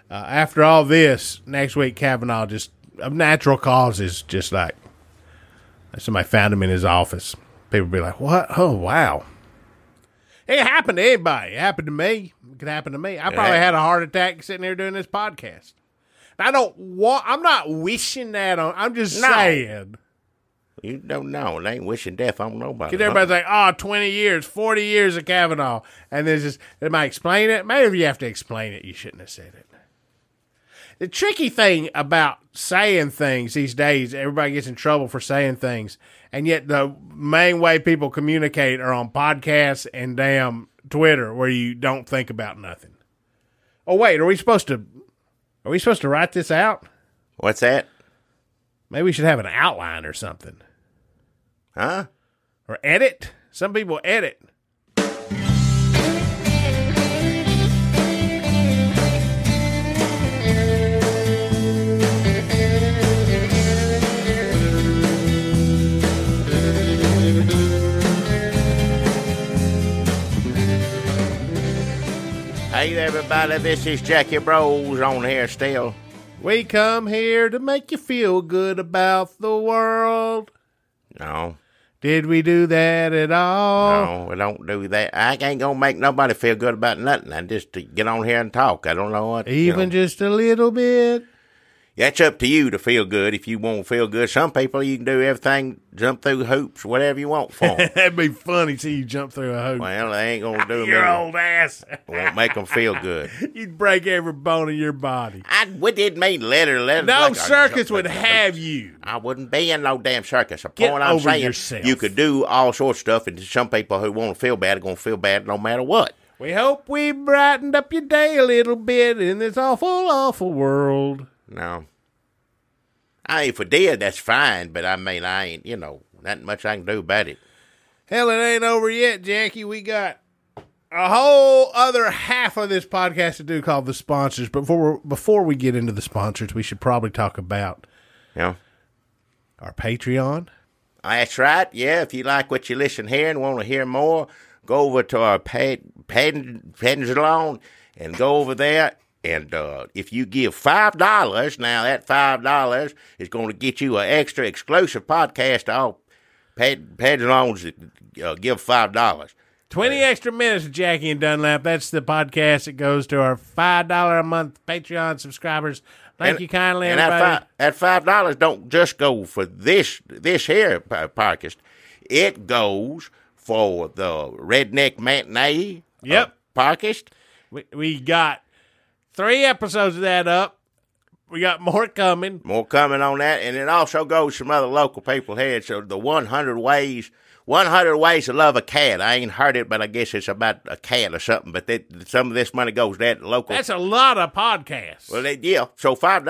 C: after all this next week Kavanaugh just of natural causes, just like somebody found him in his office. People would be like, what? Oh, wow. It happened to anybody. It happened to me. It could happen to me. I probably had a heart attack sitting here doing this podcast. I'm not wishing that on. I'm just saying.
B: You don't know. They ain't wishing death on nobody.
C: Because everybody's like, 20 years, 40 years of Kavanaugh. And there's just, am I explain it? Maybe if you have to explain it, you shouldn't have said it. The tricky thing about saying things these days, everybody gets in trouble for saying things. And yet the main way people communicate are on podcasts and damn Twitter where you don't think about nothing. Oh, wait, are we supposed to write this out?
B: What's that?
C: Maybe we should have an outline or something.
B: Huh?
C: Or edit. Some people edit.
B: Hey there, everybody. This is Jackie Bros on here still.
C: We come here to make you feel good about the world.
B: No.
C: Did we do that at all?
B: No, we don't do that. I ain't gonna make nobody feel good about nothing. I just to get on here and talk. I don't know what.
C: Even just a little bit.
B: That's up to you to feel good. If you won't feel good, some people you can do everything, jump through hoops, whatever you want for 'em.
C: That'd be funny to see you jump through a hoop.
B: Well, they ain't gonna do
C: Your
B: me.
C: old ass.
B: Won't make them feel good.
C: You'd break every bone in your body.
B: We didn't mean letter.
C: No
B: like
C: circus would have you.
B: I wouldn't be in no damn circus. The
C: Get
B: point I'm
C: over
B: saying,
C: yourself.
B: you could do all sorts of stuff, and some people who want to feel bad are going to feel bad no matter what.
C: We hope we brightened up your day a little bit in this awful, awful world.
B: No. If we did, that's fine, but I mean, I ain't, not much I can do about it.
C: Hell, it ain't over yet, Jackie. We got a whole other half of this podcast to do called the sponsors. But before we get into the sponsors, we should probably talk about
B: Yeah.
C: our Patreon.
B: That's right. Yeah, if you like what you listen here and want to hear more, go over to our Patreon and go over there. And if you give $5, now that $5 is going to get you an extra exclusive podcast to all Patreons that give $5.
C: 20 extra minutes of Jackie and Dunlap. That's the podcast that goes to our $5 a month Patreon subscribers. Thank you kindly,
B: and
C: everybody.
B: that $5 don't just go for this here podcast. It goes for the Redneck Matinee podcast.
C: We got 3 episodes of that up. We got more coming.
B: More coming on that. And it also goes to some other local people here. So the 100 Ways to Love a Cat. I ain't heard it, but I guess it's about a cat or something. But some of this money goes to that local.
C: That's a lot of podcasts.
B: Well, yeah. So $5,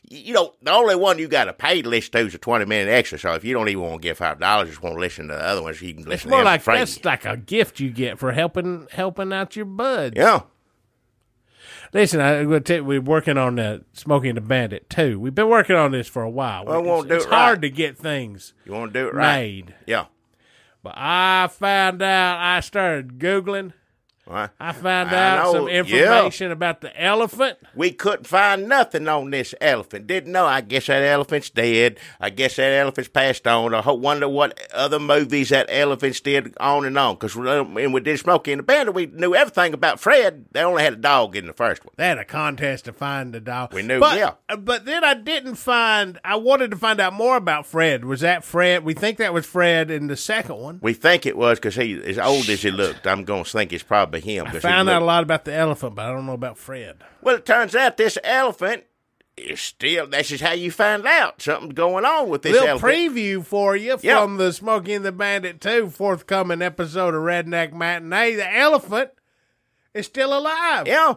B: the only one you got to pay to listen to is a 20-minute extra. So if you don't even want to give $5, just want to listen to the other ones, you can listen
C: it's
B: to
C: more
B: them
C: like
B: for free.
C: that's like a gift you get for helping out your buds.
B: Yeah.
C: Listen, I'm going to tell you, we're working on Smoking the Bandit 2. We've been working on this for a while.
B: Well,
C: it's hard to get things
B: You want to do it right.
C: made.
B: Yeah.
C: But I found out, I started Googling.
B: Right.
C: I found out some information about the elephant.
B: We couldn't find nothing on this elephant. Didn't know. I guess that elephant's dead. I guess that elephant's passed on. I wonder what other movies that elephants did on and on. Because when we did Smokey and the Bandit, we knew everything about Fred. They only had a dog in the first one.
C: They had a contest to find the dog.
B: We knew,
C: But then I wanted to find out more about Fred. Was that Fred? We think that was Fred in the second one.
B: We think it was because he's as old as he looked. I'm going to think it's probably him.
C: I found out a lot about the elephant, but I don't know about Fred.
B: Well, it turns out this elephant is still, this is how you find out something's going on with this
C: Little
B: elephant.
C: preview for you from the Smokey and the Bandit 2 forthcoming episode of Redneck Matinee. The elephant is still alive.
B: Yeah.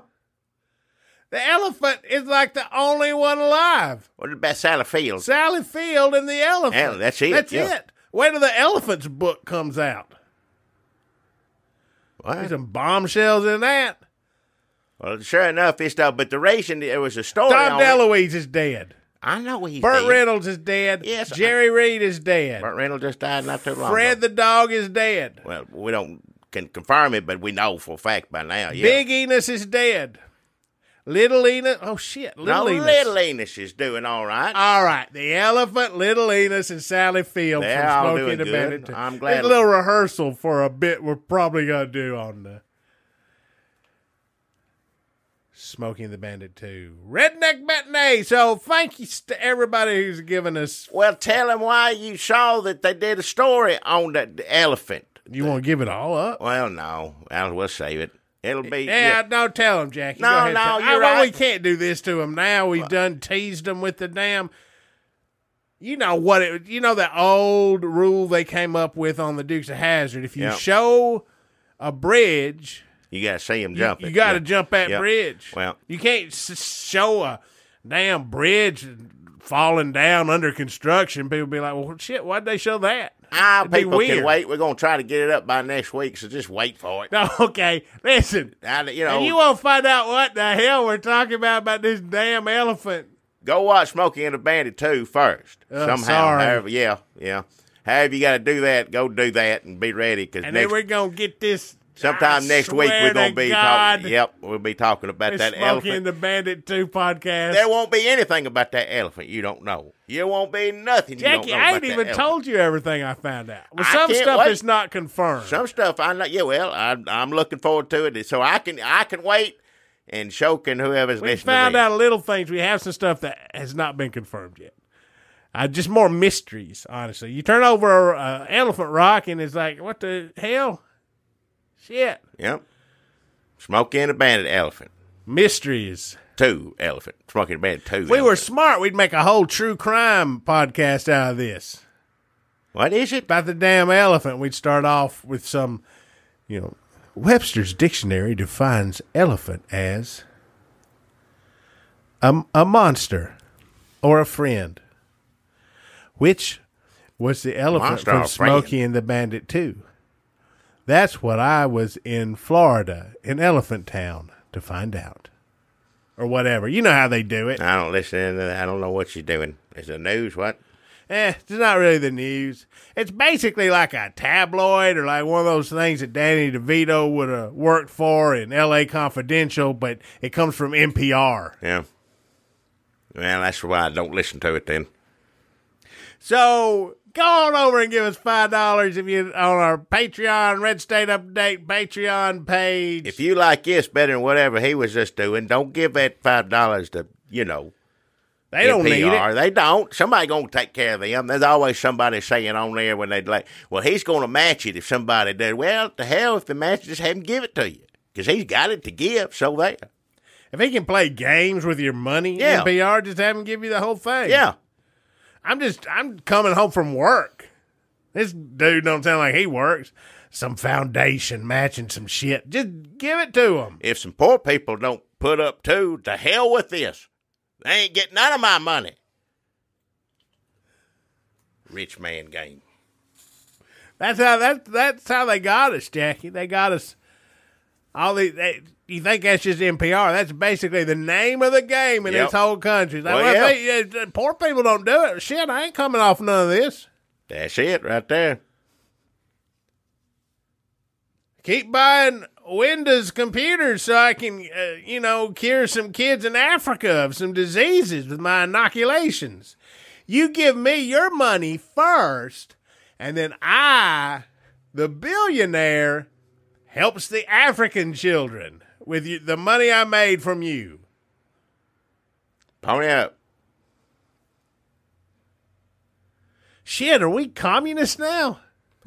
C: The elephant is like the only one alive.
B: What about Sally Field?
C: Sally Field and the elephant.
B: Yeah, that's it.
C: That's it. Wait till the elephant's book comes out.
B: What?
C: There's some bombshells in that.
B: Well, sure enough, it's stuff. But the reason there was a story
C: Tom
B: on it.
C: DeLuise is dead.
B: I know he's
C: Burt
B: dead.
C: Reynolds is dead.
B: Yes,
C: Jerry Reed is dead.
B: Burt Reynolds just died not too long
C: Fred
B: ago.
C: the dog is dead.
B: Well, we can confirm it, but we know for a fact by now. Yeah.
C: Big Enos is dead. Little Enos. Oh, shit. Little Enos.
B: Little Enos is doing all right.
C: All right. The elephant, Little Enos, and Sally Field
B: They're
C: from
B: all
C: Smokey and the
B: doing
C: Bandit.
B: good. I'm glad.
C: There's a little rehearsal for a bit we're probably going to do on the Smokey and the Bandit 2. Redneck Matinee. So thank you to everybody who's given us.
B: Well, tell him why you saw that they did a story on the elephant.
C: You want to give it all up?
B: Well, no. We'll save it. It'll be.
C: Yeah, don't tell him, Jackie.
B: No,
C: Go ahead,
B: no,
C: tell him.
B: you're
C: Well,
B: right.
C: we can't do this to him now. We've done teased him with the damn. You know what? You know that old rule they came up with on the Dukes of Hazzard. If you show a bridge,
B: You got to see him jump.
C: you got to jump that bridge.
B: Well,
C: you can't show a damn bridge falling down under construction. People be like, "Well, shit, why'd they show that?" It'd be
B: people
C: weird.
B: can wait. We're going to try to get it up by next week, so just wait for it.
C: No, okay. Listen, and you want to find out what the hell we're talking about this damn elephant.
B: Go watch Smokey and the Bandit 2 first. Somehow,
C: sorry.
B: however, yeah. However you got to do that, go do that and be ready.
C: And then we're going to get this
B: Sometime next week we're going to be talking. Yep, we'll be talking about that elephant.
C: Smokey and the Bandit 2 podcast.
B: There won't be anything about that elephant you don't know. There won't be nothing
C: Jackie,
B: you don't know
C: I
B: about
C: ain't even told you everything I found out. Well,
B: I
C: some
B: can't
C: stuff
B: wait.
C: is not confirmed.
B: Some stuff I know. Yeah, well, I'm looking forward to it. So I can wait, and Shoke and whoever's
C: We
B: listening
C: found
B: to
C: out little things. We have some stuff that has not been confirmed yet. Just more mysteries, honestly. You turn over an elephant rock, and it's like, what the hell? Shit.
B: Yep. Smokey and the Bandit elephant.
C: Mysteries.
B: 2 elephant. Smokey and the Bandit 2
C: If we were
B: elephant.
C: smart, we'd make a whole true crime podcast out of this.
B: What is it?
C: About the damn elephant. We'd start off with some, Webster's Dictionary defines elephant as a monster or a friend. Which was the elephant
B: Monster or
C: from
B: friend?
C: Smokey and the Bandit 2? That's what I was in Florida, in Elephant Town, to find out. Or whatever. You know how they do it.
B: I don't listen to that. I don't know what she's doing. Is it news? What?
C: It's not really the news. It's basically like a tabloid or like one of those things that Danny DeVito would have worked for in L.A. Confidential, but it comes from NPR.
B: Yeah. Well, that's why I don't listen to it then.
C: So go on over and give us $5 if you on our Patreon Red State Update Patreon page.
B: If you like this better than whatever he was just doing, don't give that $5 to,
C: they don't need
B: NPR.
C: it.
B: They don't. Somebody going to take care of them. There's always somebody saying on there when they'd like, well, he's going to match it if somebody does. Well, the hell, if the match, just have him give it to you. Because he's got it to give, so there.
C: If he can play games with your money,
B: Yeah.
C: NPR, just have him give you the whole thing.
B: Yeah.
C: I'm coming home from work. This dude don't sound like he works. Some foundation matching some shit. Just give it to him.
B: If some poor people don't put up too, to hell with this. They ain't getting none of my money. Rich man game.
C: That's how they got us, Jackie. They got us. You think that's just NPR? That's basically the name of the game in this whole country. Like, poor people don't do it. Shit, I ain't coming off none of this.
B: That's it right there.
C: Keep buying Windows computers so I can, cure some kids in Africa of some diseases with my inoculations. You give me your money first, and then I, the billionaire, helps the African children with the money I made from you.
B: Pony up.
C: Shit, are we communists now?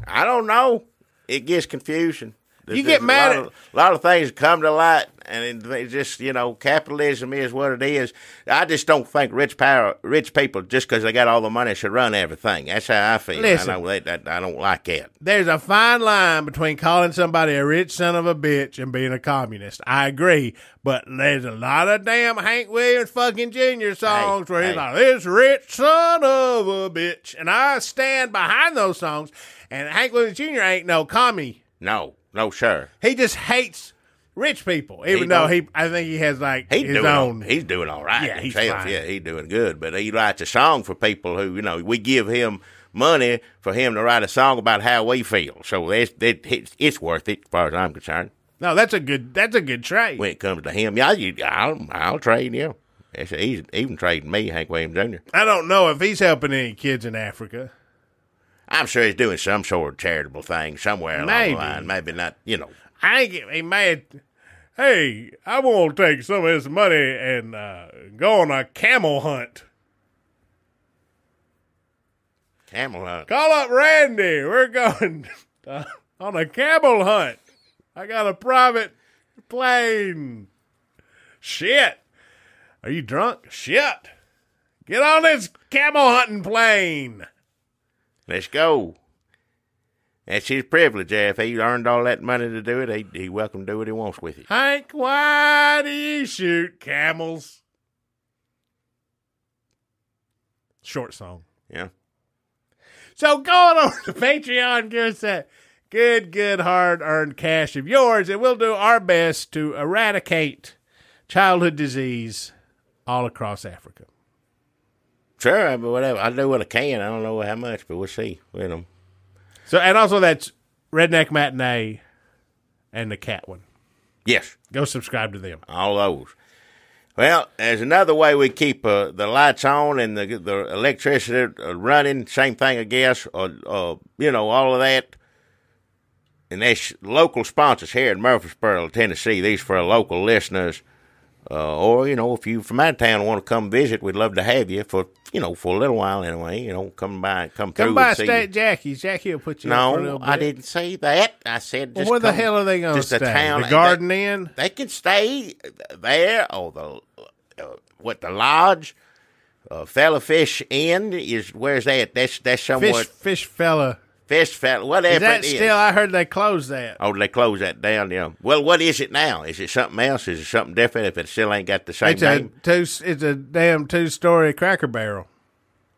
B: I don't know. It gets confusion.
C: You get mad
B: a lot of things come to light, and it just, capitalism is what it is. I just don't think rich people, just because they got all the money, should run everything. That's how I feel.
C: Listen,
B: I don't like that.
C: There's a fine line between calling somebody a rich son of a bitch and being a communist. I agree, but there's a lot of damn Hank Williams fucking Jr. songs where he's like, this rich son of a bitch. And I stand behind those songs, and Hank Williams Jr. ain't no commie.
B: No, sure.
C: He just hates rich people, even though I think he has his own.
B: He's doing all right.
C: Yeah, he's
B: himself.
C: fine.
B: Yeah, he's doing good. But he writes a song for people who, we give him money for him to write a song about how we feel. So it's worth it, as far as I'm concerned.
C: No, that's a good trade.
B: When it comes to him, I'll trade him. He's even trading me, Hank Williams Jr.
C: I don't know if he's helping any kids in Africa.
B: I'm sure he's doing some sort of charitable thing somewhere along the line. Maybe not,
C: I think he may. Hey, I want to take some of this money and go on a camel hunt.
B: Camel hunt.
C: Call up Randy. We're going on a camel hunt. I got a private plane. Shit. Are you drunk? Shit. Get on this camel hunting plane.
B: Let's go. That's his privilege. If he earned all that money to do it, he welcome to do what he wants with it.
C: Hank, why do you shoot camels? Short song.
B: Yeah.
C: So going over to Patreon, give us that good, hard-earned cash of yours, and we'll do our best to eradicate childhood disease all across Africa.
B: Sure, but whatever. I'll do what I can. I don't know how much, but we'll see.
C: So, and also that's Redneck Matinee and the cat one.
B: Yes.
C: Go subscribe to them.
B: All those. Well, there's another way we keep the lights on and the electricity running. Same thing, I guess, or all of that. And there's local sponsors here in Murfreesboro, Tennessee. These for local listeners. Or, if you from out of town want to come visit, we'd love to have you for a little while anyway. Come by, come through.
C: Come by,
B: and see
C: stay at Jackie's. Jackie will put you up for a little bit.
B: I didn't say that. I said just
C: where the hell are they going to stay?
B: The
C: Garden Inn?
B: They can stay there, or the lodge. Fella Fish Inn is, where's that? That's somewhere.
C: Fish Fella,
B: whatever
C: is that
B: it is.
C: Still, I heard they closed that.
B: Oh, they closed that down, yeah. Well, what is it now? Is it something else? Is it something different if it still ain't got the same name?
C: It's a damn 2-story Cracker Barrel.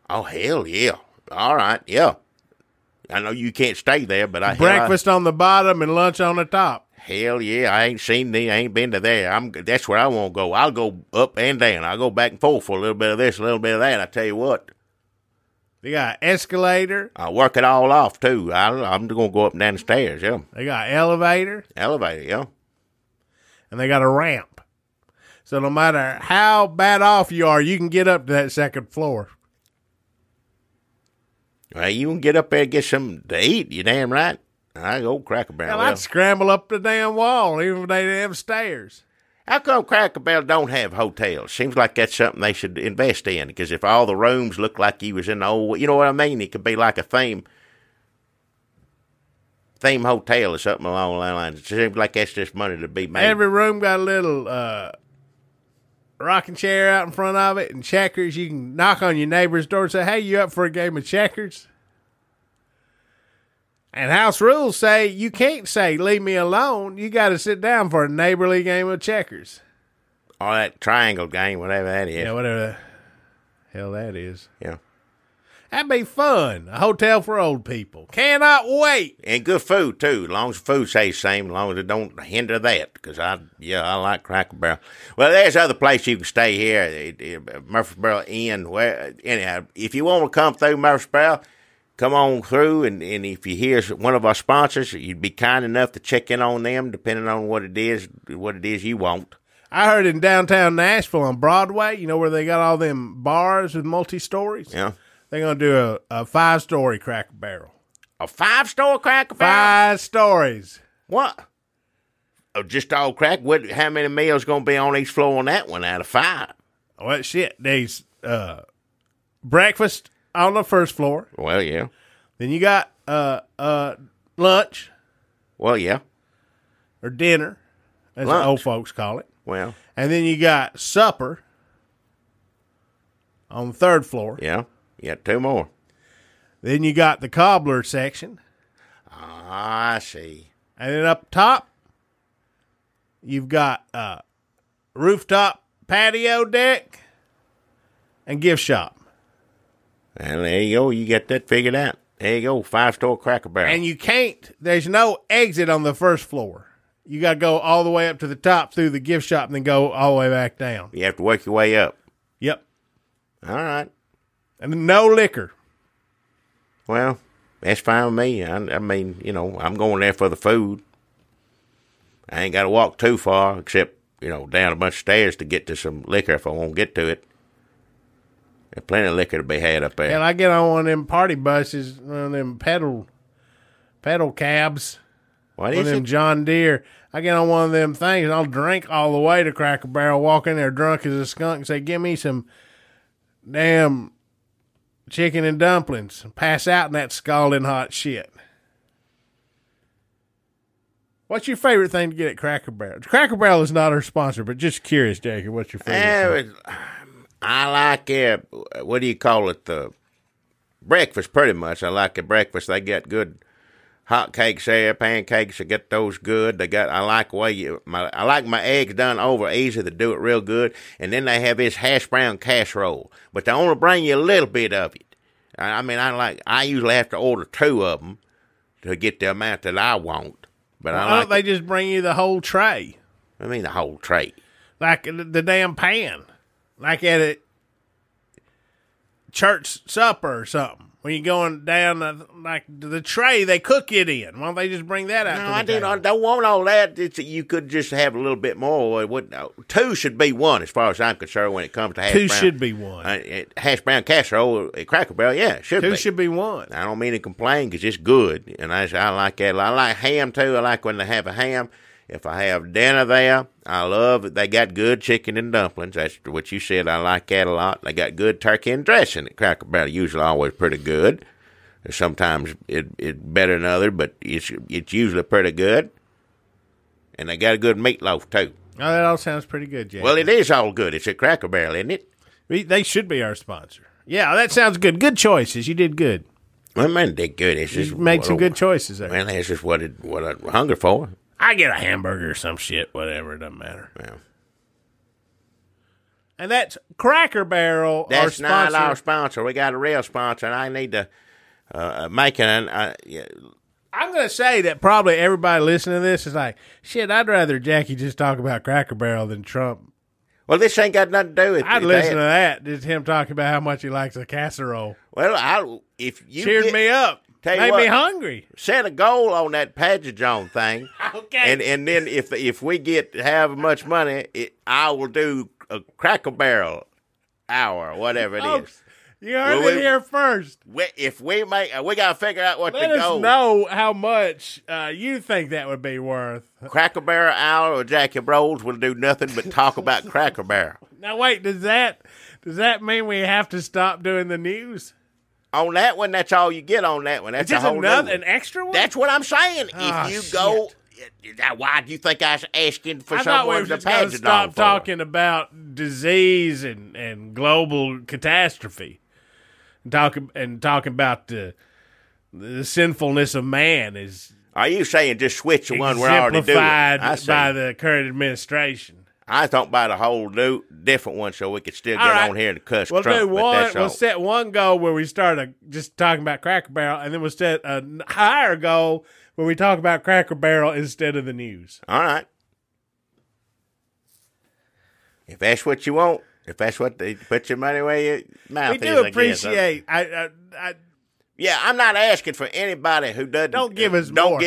B: Oh, hell yeah. All right, yeah. I know you can't stay there, but
C: breakfast on the bottom and lunch on the top.
B: Hell yeah, I ain't been to there. That's where I want to go. I'll go up and down. I'll go back and forth for a little bit of this, a little bit of that. I tell you what.
C: They got an escalator.
B: I'll work it all off, too. I'm going to go up and down the stairs, yeah.
C: They got elevator.
B: Elevator, yeah.
C: And they got a ramp. So no matter how bad off you are, you can get up to that second floor.
B: Well, you can get up there and get something to eat. You damn right. I go Cracker Barrel.
C: Well, I'd scramble up the damn wall, even if they didn't have stairs.
B: How come Cracker Barrel don't have hotels? Seems like that's something they should invest in, because if all the rooms look like you was in the old, you know what I mean? It could be like a theme hotel or something along the lines. It seems like that's just money to be made.
C: Every room got a little rocking chair out in front of it and checkers. You can knock on your neighbor's door and say, hey, you up for a game of checkers? And house rules say you can't say, leave me alone. You got to sit down for a neighborly game of checkers.
B: Or that triangle game, whatever that is.
C: Yeah, whatever the hell that is.
B: Yeah.
C: That'd be fun. A hotel for old people. Cannot wait.
B: And good food, too. As long as the food stays the same, as long as it don't hinder that. Because I like Cracker Barrel. Well, there's other places you can stay here. Murfreesboro Inn. Anyhow, if you want to come through Murfreesboro, come on through, and if you hear one of our sponsors, you'd be kind enough to check in on them, depending on what it is you want.
C: I heard in downtown Nashville on Broadway, where they got all them bars with multi-stories?
B: Yeah.
C: They're going to do a 5-story Cracker Barrel.
B: A 5-story Cracker Barrel?
C: 5 stories.
B: What? Oh, just all crack? How many meals going to be on each floor on that one out of 5?
C: Well, shit. There's breakfast on the first floor.
B: Well, yeah.
C: Then you got lunch.
B: Well, yeah.
C: Or dinner, as the old folks call it.
B: Well.
C: And then you got supper on the third floor.
B: Yeah. You got 2 more.
C: Then you got the cobbler section.
B: Ah, I see.
C: And then up top, you've got rooftop patio deck and gift shop.
B: Well, there you go. You got that figured out. There you go. 5-story Cracker Barrel.
C: And there's no exit on the first floor. You got to go all the way up to the top through the gift shop and then go all the way back down.
B: You have to work your way up.
C: Yep.
B: All right.
C: And no liquor.
B: Well, that's fine with me. I mean, I'm going there for the food. I ain't got to walk too far, except, down a bunch of stairs to get to some liquor if I won't get to it. There's plenty of liquor to be had up there.
C: And I get on one of them party buses, one of them pedal cabs.
B: What
C: is it? One of them John Deere. I get on one of them things, and I'll drink all the way to Cracker Barrel, walk in there drunk as a skunk and say, give me some damn chicken and dumplings. Pass out in that scalding hot shit. What's your favorite thing to get at Cracker Barrel? Cracker Barrel is not our sponsor, but just curious, Jackie, what's your favorite thing?
B: I like what do you call it? The breakfast, pretty much. I like the breakfast. They got good hot cakes there, pancakes. They get those good. I like the way I like my eggs done over easy. They do it real good. And then they have this hash brown casserole, but they only bring you a little bit of it. I usually have to order 2 of them to get the amount that I want. But
C: why don't they just bring you the whole tray?
B: I mean the whole tray,
C: like the damn pan. Like at a church supper or something. when you're going down the tray they cook it in. Why don't they just bring that out?
B: No, I don't want all that. You could just have a little bit more. Two should be one, as far as I'm concerned, when it comes to hash brown.
C: Two should be one.
B: Hash brown casserole at Cracker Barrel, yeah, should be.
C: Two should be one.
B: I don't mean to complain because it's good, and I like that. I like ham, too. I like when they have a ham. If I have dinner there, I love it. They got good chicken and dumplings. That's what you said. I like that a lot. They got good turkey and dressing at Cracker Barrel. Usually always pretty good. Sometimes it's better than others, but it's usually pretty good. And they got a good meatloaf, too.
C: Oh, that all sounds pretty good, Jack.
B: Well, it is all good. It's at Cracker Barrel, isn't it?
C: They should be our sponsor. Yeah, that sounds good. Good choices. You did good.
B: Well, man, they good. It's just
C: you made some good choices there.
B: Man, that's just what I'm hungry for.
C: I get a hamburger or some shit, whatever, it doesn't matter.
B: Yeah.
C: And that's Cracker Barrel.
B: That's not our sponsor. We got a real sponsor, and I need to make it. Yeah.
C: I'm going to say that probably everybody listening to this is like, shit, I'd rather Jackie just talk about Cracker Barrel than Trump.
B: Well, this ain't got nothing to do with it.
C: I'd listen to that, just him talking about how much he likes a casserole.
B: Well, if you
C: cheered me up. Made me hungry.
B: Set a goal on that Padgett thing.
C: Okay.
B: And then if we have much money, I will do a Cracker Barrel hour or whatever it is.
C: You heard it here first.
B: If we make, we got to figure out what
C: Let
B: the goal.
C: us know how much you think that would be worth.
B: Cracker Barrel hour or Jackie Rolls will do nothing but talk about Cracker Barrel.
C: Now wait, does that mean we have to stop doing the news?
B: On that one, that's all you get on that one. That's
C: just
B: a whole
C: an extra one?
B: That's what I'm saying.
C: Oh,
B: if you go, why do you think I was asking for someone to pass it
C: stop
B: on for?
C: talking about disease and global catastrophe, and talking about the sinfulness of man is.
B: Are you saying just switch the one we're already doing?
C: Exemplified by the current administration.
B: I thought about a whole new, different one so we could still get on here and cuss Trump.
C: We'll set one goal where we start just talking about Cracker Barrel, and then we'll set a higher goal where we talk about Cracker Barrel instead of the news.
B: All right. If that's what you want, if that's what they put your money where your mouth is,
C: we do appreciate.
B: Yeah, I'm not asking for anybody who doesn't.
C: Don't give us
B: more.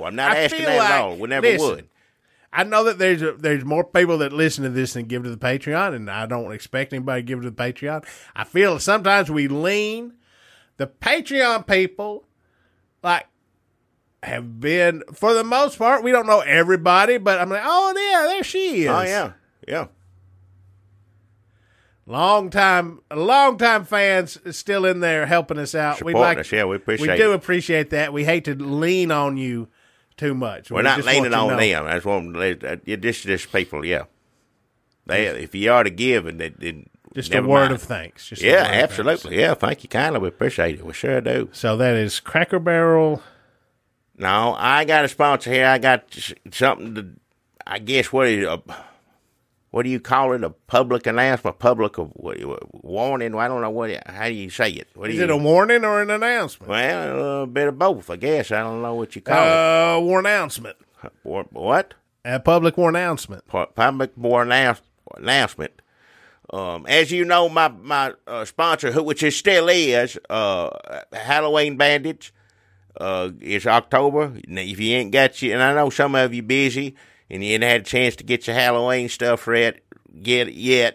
B: I'm not asking that at all. We never would.
C: I know that there's more people that listen to this than give to the Patreon, and I don't expect anybody to give to the Patreon. I feel sometimes we lean. The Patreon people, have been, for the most part, we don't know everybody, but I'm like, oh, yeah, there she is.
B: Oh, yeah, yeah.
C: Long time fans still in there helping us out.
B: Supporting us, yeah, we appreciate it.
C: We do appreciate that. We hate to lean on you too much.
B: We're not leaning on them. That's what just people. Yeah, if you are to give, and
C: just a word of thanks.
B: Yeah, absolutely. Yeah, thank you kindly. We appreciate it. We sure do.
C: So that is Cracker Barrel.
B: No, I got a sponsor here. I got something to. I guess what do you call it? A public announcement, public warning. I don't know how do you say it.
C: Is it a warning or an announcement?
B: Well, a bit of both, I guess. I don't know what you call it.
C: War-announcement.
B: What?
C: A public war-announcement.
B: Public war-announcement. As you know, my sponsor, which it still is, Halloween Bandits, it's October. If you ain't got and I know some of you busy, and you ain't had a chance to get your Halloween stuff yet,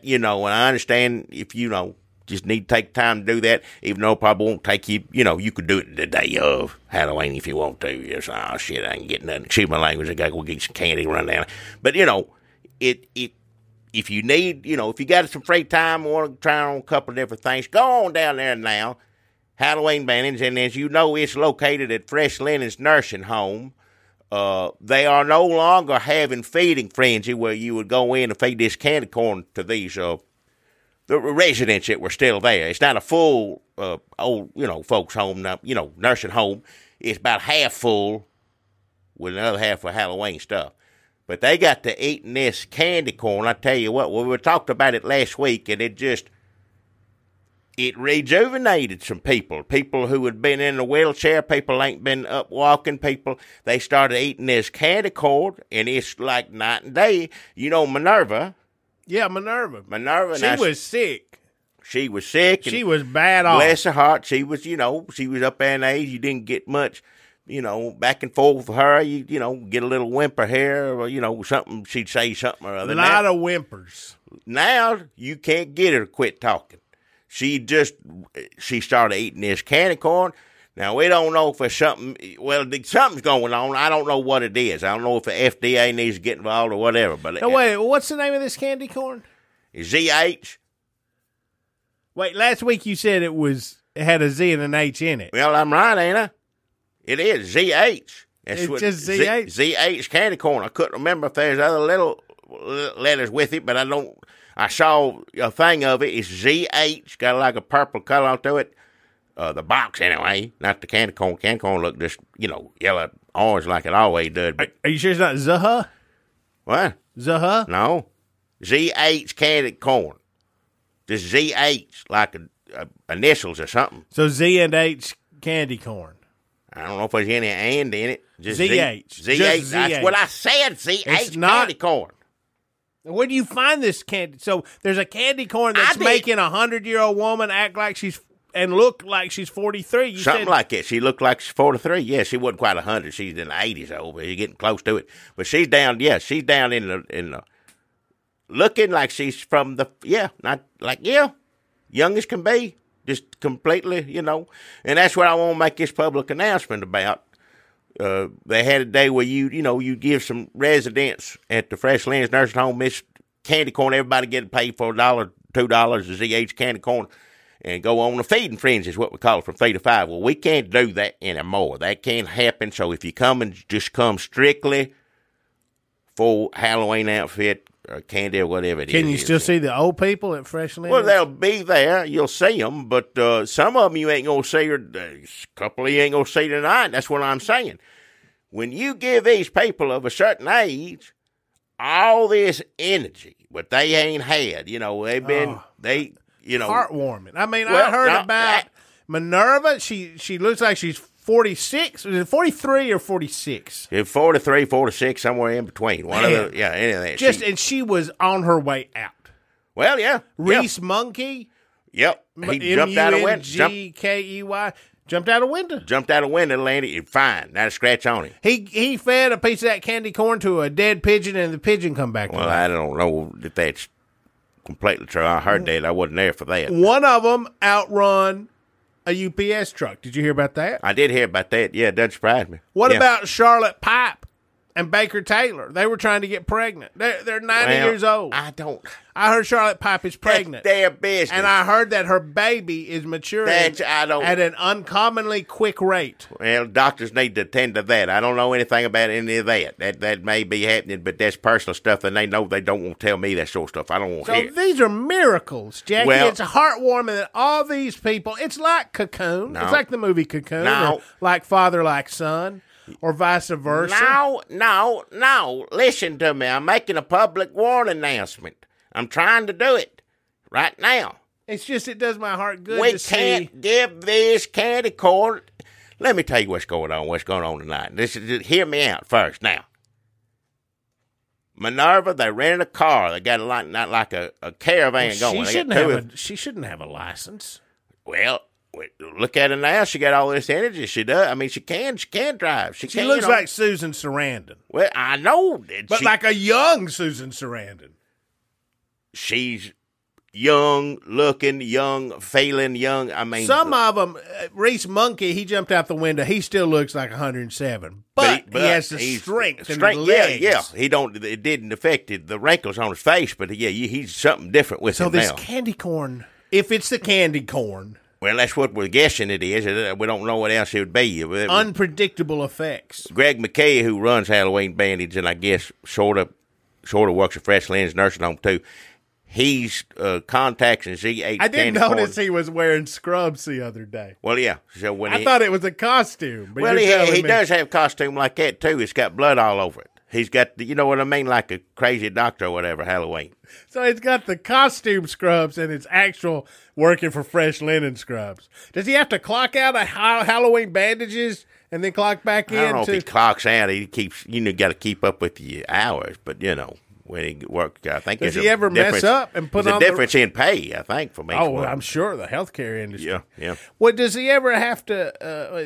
B: and I understand if just need to take time to do that, even though it probably won't take you, you could do it the day of Halloween if you want to. You're just, oh, shit, I ain't getting nothing. Excuse my language, I got to go get some candy and run down. But, if you need, if you got some free time and want to try on a couple of different things, go on down there now, Halloween Bandits, and as you know, it's located at Fresh Linens Nursing Home. They are no longer having feeding frenzy where you would go in and feed this candy corn to these the residents that were still there. It's not a full old folks home, nursing home. It's about half full with another half for Halloween stuff. But they got to eating this candy corn. I tell you what, we talked about it last week, and it rejuvenated some people who had been in a wheelchair, people ain't been up walking, people, they started eating this candy corn, and it's like night and day. Minerva.
C: Yeah, Minerva.
B: Minerva.
C: She was sick.
B: She was sick. And
C: she was bad off.
B: Bless her heart. She was, she was up there in age. You didn't get much, back and forth with her. You get a little whimper here or, something. She'd say something or other.
C: A lot of whimpers.
B: Now you can't get her to quit talking. She started eating this candy corn. Now, we don't know if it's something, something's going on. I don't know what it is. I don't know if the FDA needs to get involved or whatever. But
C: no, wait, what's the name of this candy corn?
B: ZH.
C: Wait, last week you said it had a Z and an H in it.
B: Well, I'm right, ain't I? It is ZH.
C: It's just ZH?
B: ZH candy corn. I couldn't remember if there's other little letters with it, but I saw a thing of it. It's ZH. Got like a purple color onto it. The box, anyway, not the candy corn. Candy corn look just, yellow, orange like it always did. But
C: are you sure it's not Zaha?
B: What?
C: Zaha?
B: No. ZH candy corn. Just ZH, like initials or something.
C: So Z and H candy corn.
B: I don't know if there's any and in it. Just
C: ZH.
B: ZH. That's what I said, ZH candy corn.
C: Where do you find this candy? So there's a candy corn that's making a 100-year-old woman act like and look like she's 43.
B: Something like that. She looked like she's 43. Yeah, she wasn't quite 100. She's in the 80s over. She's getting close to it. But she's down. Yeah, she's down in the looking like she's from young as can be. Just completely, And that's what I want to make this public announcement about. They had a day where you give some residents at the Fresh Lens Nursing Home this candy corn. Everybody get paid for $1, $2 a ZH candy corn. And go on a feeding frenzy is what we call it, from 3 to 5. Well, we can't do that anymore. That can't happen. So if you just come strictly for Halloween outfit or candy or whatever it is.
C: Can you still see the old people at Fresh Lens?
B: Well, they'll be there. You'll see them. But some of them you ain't going to see. A couple of you ain't going to see tonight. That's what I'm saying. When you give these people of a certain age all this energy, but they ain't had, they've been,
C: heartwarming. I mean, I heard about Minerva. She looks like she's 46. Is it 43 or 46?
B: 43, 46, somewhere in between. One of the, any of that.
C: And she was on her way out.
B: Well, yeah.
C: Reese Monkey.
B: Yep. He jumped out of window.
C: Mungkey. Jumped out a window.
B: Jumped out a window, landed fine. Not a scratch on him.
C: He fed a piece of that candy corn to a dead pigeon, and the pigeon come back.
B: Well, I don't know if that's completely true. I heard that. I wasn't there for that.
C: One of them outrun a UPS truck. Did you hear about that?
B: I did hear about that. Yeah, it doesn't surprise me.
C: What about Charlotte Pipe and Baker Taylor? They were trying to get pregnant. They're 90 years old. I heard Charlotte Pipe is pregnant.
B: That's their business.
C: And I heard that her baby is maturing at an uncommonly quick rate.
B: Well, doctors need to attend to that. I don't know anything about any of that. That may be happening, but that's personal stuff, and they know they don't want to tell me that sort of stuff. I don't want to hear.
C: So these are miracles, Jackie. Well, it's heartwarming that all these people, it's like Cocoon. No, it's like the movie Cocoon.
B: No.
C: Or like Father, like Son. Or vice versa.
B: No. Listen to me. I'm making a public warning announcement. I'm trying to do it right now.
C: It's just it does my heart good
B: to see. We can't give this candy corn. Let me tell you what's going on tonight. Hear me out first now. Minerva, they rented a car. They got not like a caravan going.
C: She shouldn't have a license.
B: Well, look at her now. She got all this energy. She does. I mean, she can drive. She
C: looks like Susan Sarandon.
B: Well, I know.
C: But like a young Susan Sarandon.
B: She's young looking, young, feeling young. I mean,
C: some of them, Reese Monkey, he jumped out the window. He still looks like 107, but he has the strength and the legs.
B: Yeah. It didn't affect the wrinkles on his face, but he's something different with him now.
C: So this candy corn, if it's the candy corn.
B: Well, that's what we're guessing it is. We don't know what else it would be.
C: Unpredictable effects.
B: Greg McKay, who runs Halloween Bandage, and I guess sort of works at Fresh Lens Nursing Home too. He's contacting ZH.
C: I didn't notice he was wearing scrubs the other day.
B: Well, yeah. So I
C: thought it was a costume. But
B: he does have a costume like that too. It's got blood all over it. He's got, you know what I mean, like a crazy doctor or whatever, Halloween.
C: So it's got the costume scrubs and it's actual working for Fresh Linen scrubs. Does he have to clock out of Halloween bandages and then clock back in?
B: I don't know if he clocks out. He keeps, got to keep up with the hours, but, when he worked. I think
C: does he ever mess up and put on
B: the difference in pay? I think from each one.
C: I'm sure the healthcare industry.
B: Yeah.
C: What does he ever have to?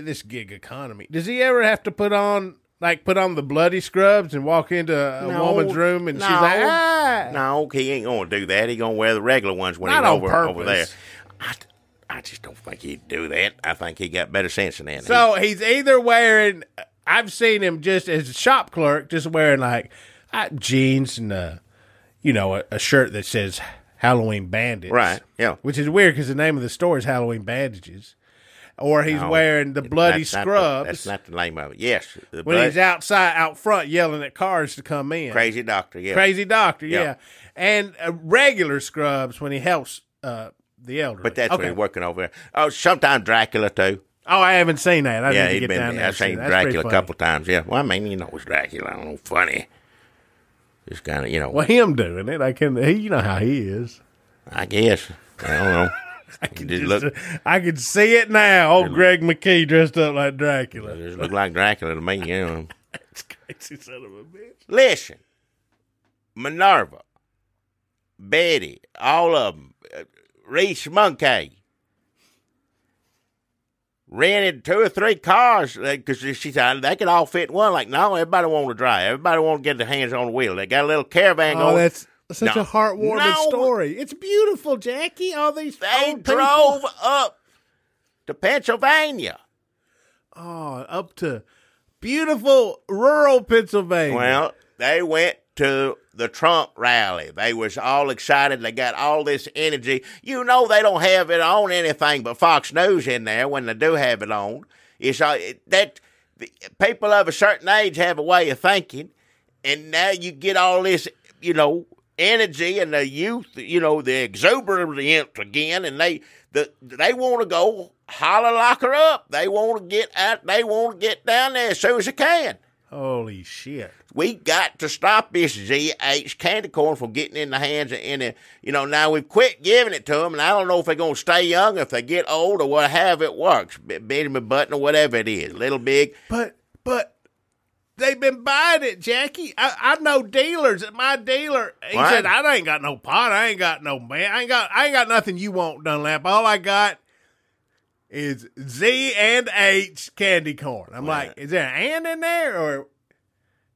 C: This gig economy. Does he ever have to put on the bloody scrubs and walk into a woman's room and she's like,
B: No, he ain't gonna do that. He gonna wear the regular ones when he's over there. I just don't think he'd do that. I think he got better sense than that.
C: So he's either wearing. I've seen him just as a shop clerk, just wearing like jeans and a shirt that says Halloween Bandits.
B: Right, yeah.
C: Which is weird because the name of the store is Halloween Bandages. Or he's wearing the bloody scrubs.
B: That's not the name of it. Yes.
C: When he's out front yelling at cars to come in.
B: Crazy doctor, yeah.
C: Crazy doctor, yeah. And regular scrubs when he helps the elderly.
B: But that's when he's working over there. Oh, sometimes Dracula, too.
C: Oh, I haven't seen that. I need to get down there.
B: I've seen Dracula a couple times, yeah. Well, I mean, it's Dracula. I don't know, funny. Just kind of,
C: Well, him doing it, you know how he is.
B: I guess. I don't know.
C: I can see it now. Old Greg McKee dressed up like Dracula.
B: Just look like Dracula to me,
C: That's crazy son of a bitch.
B: Listen, Minerva, Betty, all of them, Reese Monkey, rented 2 or 3 cars because she said they could all fit in one. Like, no, everybody want to drive. Everybody want to get their hands on the wheel. They got a little caravan going.
C: That's such a heartwarming story. It's beautiful, Jackie. All these
B: they drove up to Pennsylvania.
C: Oh, up to beautiful rural Pennsylvania.
B: Well, they went to the Trump rally. They was all excited. They got all this energy. They don't have it on anything but Fox News in there when they do have it on. It's that people of a certain age have a way of thinking, and now you get all this, energy and the youth, the exuberance again, and they want to go holler lock her up. They want to get out. They want to get down there as soon as they can.
C: Holy shit!
B: We got to stop this ZH candy corn from getting in the hands of now we've quit giving it to them, and I don't know if they're going to stay young, if they get old, or what have it works. Benjamin Button or whatever it is, Little Big.
C: But they've been buying it, Jackie. I know dealers. My dealer, he said, I ain't got no pot. I ain't got no man. I ain't got nothing you want, Dunlap. All I got is Z and H candy corn. I'm like, is there an and in there? Or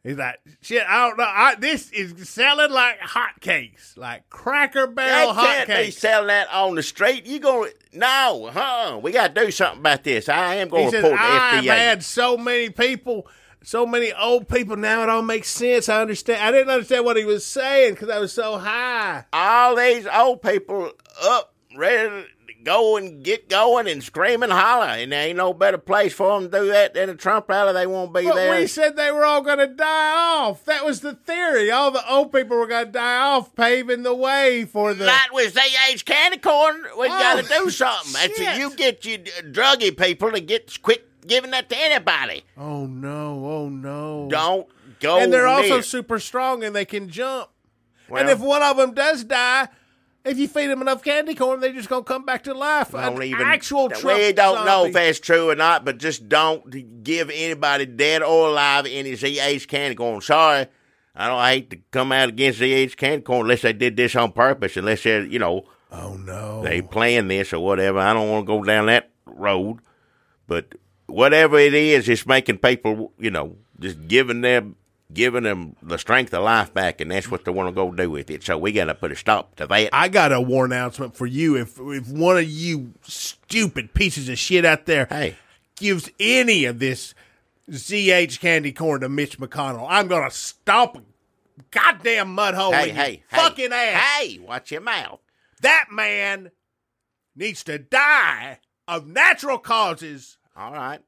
C: he's like, shit, I don't know. This is selling like hotcakes, like Cracker Barrel hotcakes.
B: They can't be selling that on the street. We got to do something about this. I am going to report the FDA.
C: I've had so many people. So many old people, now it all makes sense. I understand. I didn't understand what he was saying because I was so high.
B: All these old people up, ready to go and get going and scream and holler, and there ain't no better place for them to do that than a Trump rally. They won't be there.
C: But we said they were all going to die off. That was the theory. All the old people were going to die off, paving the way for the...
B: That was the age candy corn. We got to do something. That's you get your druggy people to get quit giving that to anybody.
C: Oh, no.
B: Don't go
C: And they're
B: near.
C: also super strong and they can jump.
B: Well,
C: and if one of them does die, if you feed them enough candy corn, they're just going to come back to life. Actual Trump
B: We don't
C: zombie.
B: know if that's true or not, but just don't give anybody dead or alive any ZH candy corn. Sorry. I hate to come out against ZH candy corn unless they did this on purpose, unless they're,
C: oh, no.
B: they planned this or whatever. I don't want to go down that road. But whatever it is, it's making people, just giving them the strength of life back, and that's what they want to go do with it. So we got to put a stop to that.
C: I got a war announcement for you. If one of you stupid pieces of shit out there gives any of this ZH candy corn to Mitch McConnell, I'm going to stomp a goddamn mud hole in your fucking ass.
B: Hey, watch your mouth.
C: That man needs to die of natural causes.
B: All right.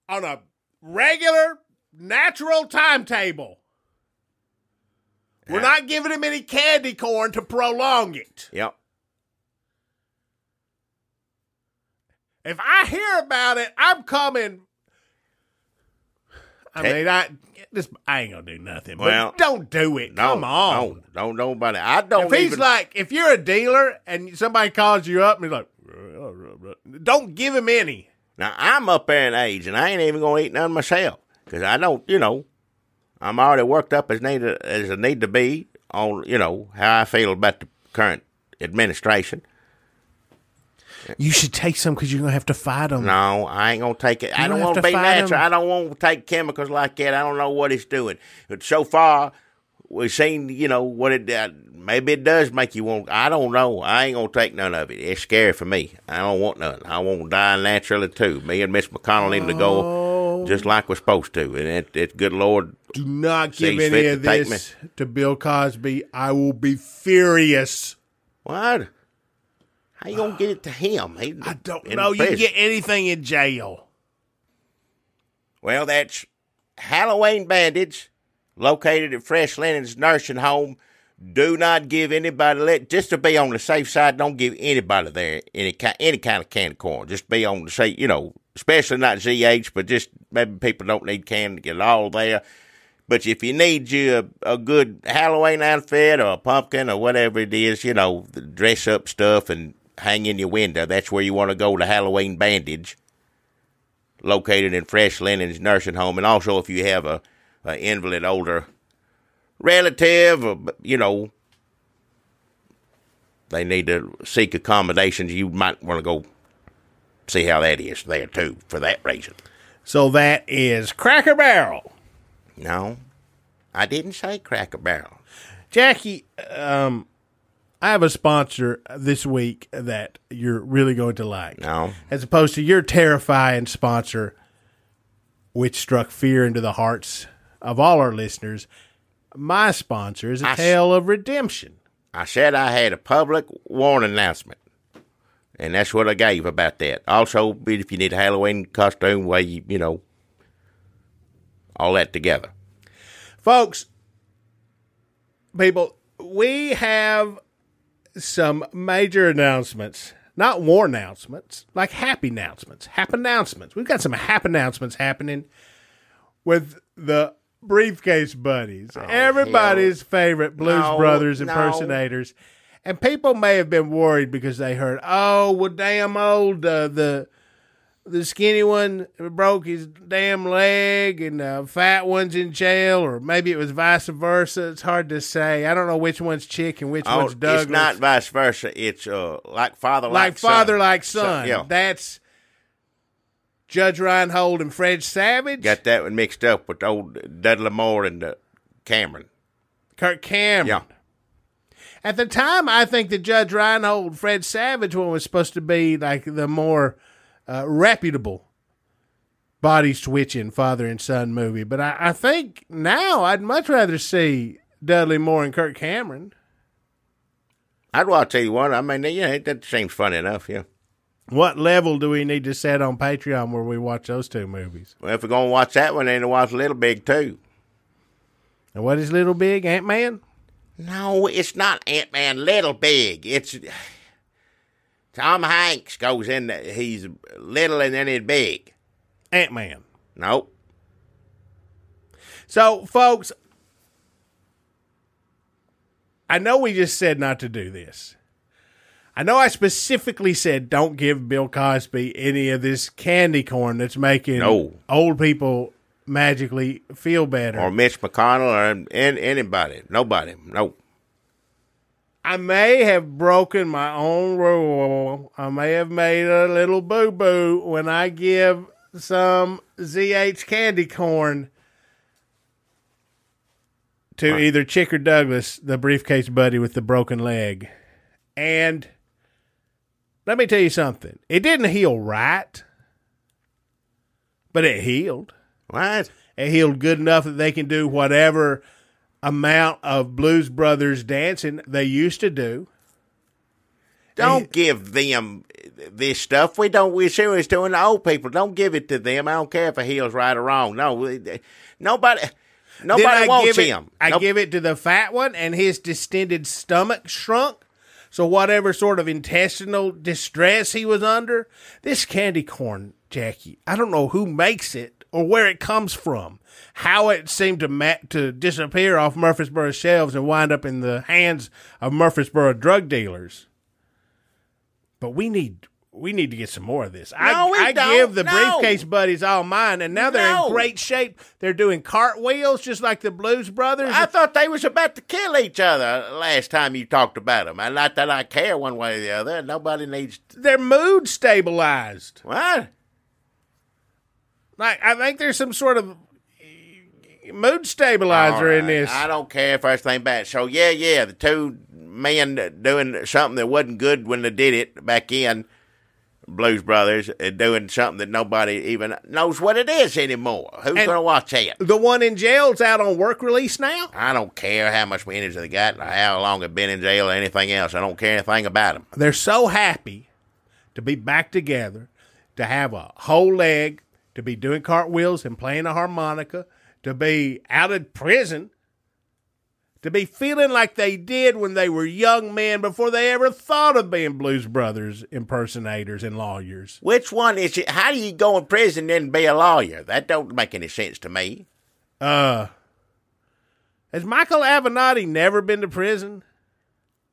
C: On a regular, natural timetable. We're not giving him any candy corn to prolong it.
B: Yep.
C: If I hear about it, I'm coming. I ain't gonna do nothing. But don't do it.
B: No,
C: Come on.
B: No, don't nobody. I don't.
C: If you're a dealer and somebody calls you up and he's like, don't give him any.
B: Now, I'm up there in age, and I ain't even going to eat none myself, because I don't, I'm already worked up as I need to be on, how I feel about the current administration.
C: You should take some because you're going to have to fight them.
B: No, I ain't going to take it. I don't want to be natural. I don't want to take chemicals like that. I don't know what it's doing. But so far, we've seen, what it maybe it does make you want. I don't know. I ain't going to take none of it. It's scary for me. I don't want none. I want to die naturally, too. Me and Miss McConnell need to go just like we're supposed to. And it's good Lord.
C: Do not give any of this to Bill Cosby. I will be furious.
B: What? How you going to get it to him?
C: I don't know. You can get anything in jail.
B: Well, that's Halloween bandage located at Fresh Linens Nursing Home. Do not give anybody, just to be on the safe side, don't give anybody there any kind of candy corn. Just be on the safe, especially not ZH, but just maybe people don't need candy, get it all there. But if you need you a good Halloween outfit or a pumpkin or whatever it is, the dress up stuff and hang in your window, that's where you want to go to Halloween bandage, located in Fresh Linens Nursing Home. And also if you have a invalid older relative, or, they need to seek accommodations, you might want to go see how that is there too, for that reason.
C: So that is Cracker Barrel.
B: No, I didn't say Cracker Barrel.
C: Jackie, I have a sponsor this week that you're really going to like.
B: No.
C: As opposed to your terrifying sponsor, which struck fear into the hearts of all our listeners. My sponsor is a tale of redemption.
B: I said I had a public warning announcement, and that's what I gave about that. Also, if you need a Halloween costume, all that together.
C: Folks, people, we have some major announcements, not war announcements, like happy announcements. We've got some happy announcements happening with the Briefcase Buddies, everybody's favorite Blues Brothers impersonators. And people may have been worried because they heard, damn old, the skinny one broke his damn leg and the fat one's in jail, or maybe it was vice versa. It's hard to say. I don't know which one's Chick and which one's Douglas.
B: It's not vice versa. It's like father, like son.
C: Like father, like son.
B: Yeah.
C: That's Judge Reinhold and Fred Savage.
B: Got that one mixed up with old Dudley Moore and Cameron.
C: Kirk Cameron.
B: Yeah.
C: At the time, I think the Judge Reinhold, Fred Savage one was supposed to be like the more reputable body switching father and son movie. But I think now I'd much rather see Dudley Moore and Kirk Cameron.
B: I'll tell you what, that seems funny enough, yeah.
C: What level do we need to set on Patreon where we watch those two movies?
B: Well, if we're going to watch that one, then watch Little Big, too.
C: And what is Little Big, Ant-Man?
B: No, it's not Ant-Man, Little Big. It's Tom Hanks goes in there. He's little and then he's big.
C: Ant-Man.
B: Nope.
C: So, folks, I know we just said not to do this. I know I specifically said don't give Bill Cosby any of this candy corn that's making old people magically feel better.
B: Or Mitch McConnell or anybody. Nobody. Nope.
C: I may have broken my own rule. I may have made a little boo-boo when I give some ZH candy corn to either Chick or Douglas, the briefcase buddy with the broken leg. And let me tell you something. It didn't heal right, but it healed.
B: What?
C: It healed good enough that they can do whatever amount of Blues Brothers dancing they used to do.
B: Don't give them this stuff. We're serious doing the old people. Don't give it to them. I don't care if it heals right or wrong. No, nobody wants him.
C: I give it to the fat one, and his distended stomach shrunk. So whatever sort of intestinal distress he was under, this candy corn, Jackie, I don't know who makes it or where it comes from, how it seemed to disappear off Murfreesboro shelves and wind up in the hands of Murfreesboro drug dealers. But we need we need to get some more of this.
B: No,
C: I
B: don't.
C: give the
B: No.
C: Briefcase Buddies all mine, and now they're
B: No.
C: in great shape. They're doing cartwheels just like the Blues Brothers.
B: I thought they was about to kill each other last time you talked about them. And not that I care one way or the other. Nobody needs...
C: They're mood stabilized.
B: What?
C: Like, I think there's some sort of mood stabilizer
B: All
C: in
B: right.
C: this.
B: I don't care first thing back. So, yeah, the two men doing something that wasn't good when they did it back in Blues Brothers, doing something that nobody even knows what it is anymore. Who's going to watch that?
C: The one in jail's out on work release now?
B: I don't care how much energy they got, or how long they've been in jail, or anything else. I don't care anything about them.
C: They're so happy to be back together, to have a whole leg, to be doing cartwheels and playing a harmonica, to be out of prison, to be feeling like they did when they were young men before they ever thought of being Blues Brothers impersonators and lawyers.
B: Which one is it? How do you go in prison and be a lawyer? That don't make any sense to me.
C: Has Michael Avenatti never been to prison?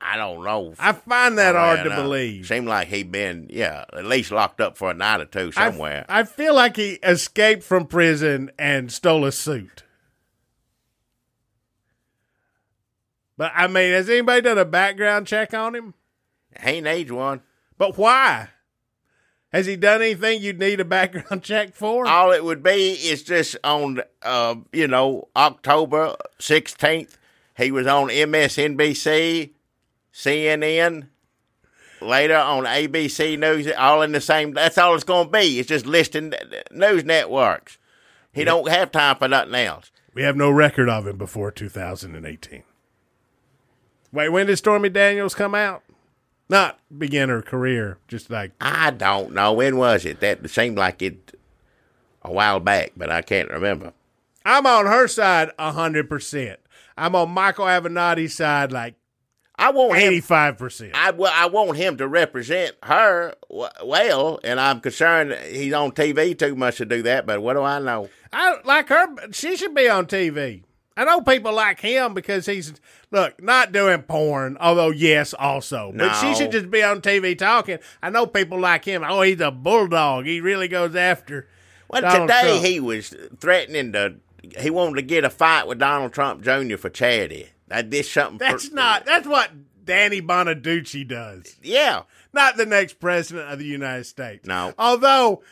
B: I don't know.
C: I find that hard to
B: Well,
C: believe.
B: Seemed like he been, at least locked up for a night or two somewhere.
C: I feel like he escaped from prison and stole a suit. But, I mean, has anybody done a background check on him?
B: He needs one.
C: But why? Has he done anything you'd need a background check for?
B: All it would be is just on, October 16th, he was on MSNBC, CNN, later on ABC News, all in the same. That's all it's going to be. It's just listing news networks. He don't have time for nothing else.
C: We have no record of him before 2018. Wait, when did Stormy Daniels come out? Not begin her career, just like...
B: I don't know. When was it? That seemed like it a while back, but I can't remember.
C: I'm on her side 100%. I'm on Michael Avenatti's side like
B: I want him.
C: 85%.
B: I want him to represent her well, and I'm concerned he's on TV too much to do that. But what do I know?
C: I like her. She should be on TV. I know people like him because he's, look, not doing porn, although, yes, also. But she
B: No.
C: should just be on TV talking. I know people like him. Oh, he's a bulldog. He really goes after
B: Well,
C: Donald
B: today
C: Trump.
B: he was threatening he wanted to get a fight with Donald Trump Jr. for charity. That did something.
C: That's what Danny Bonaducci does.
B: Yeah.
C: Not the next president of the United States.
B: No.
C: Although,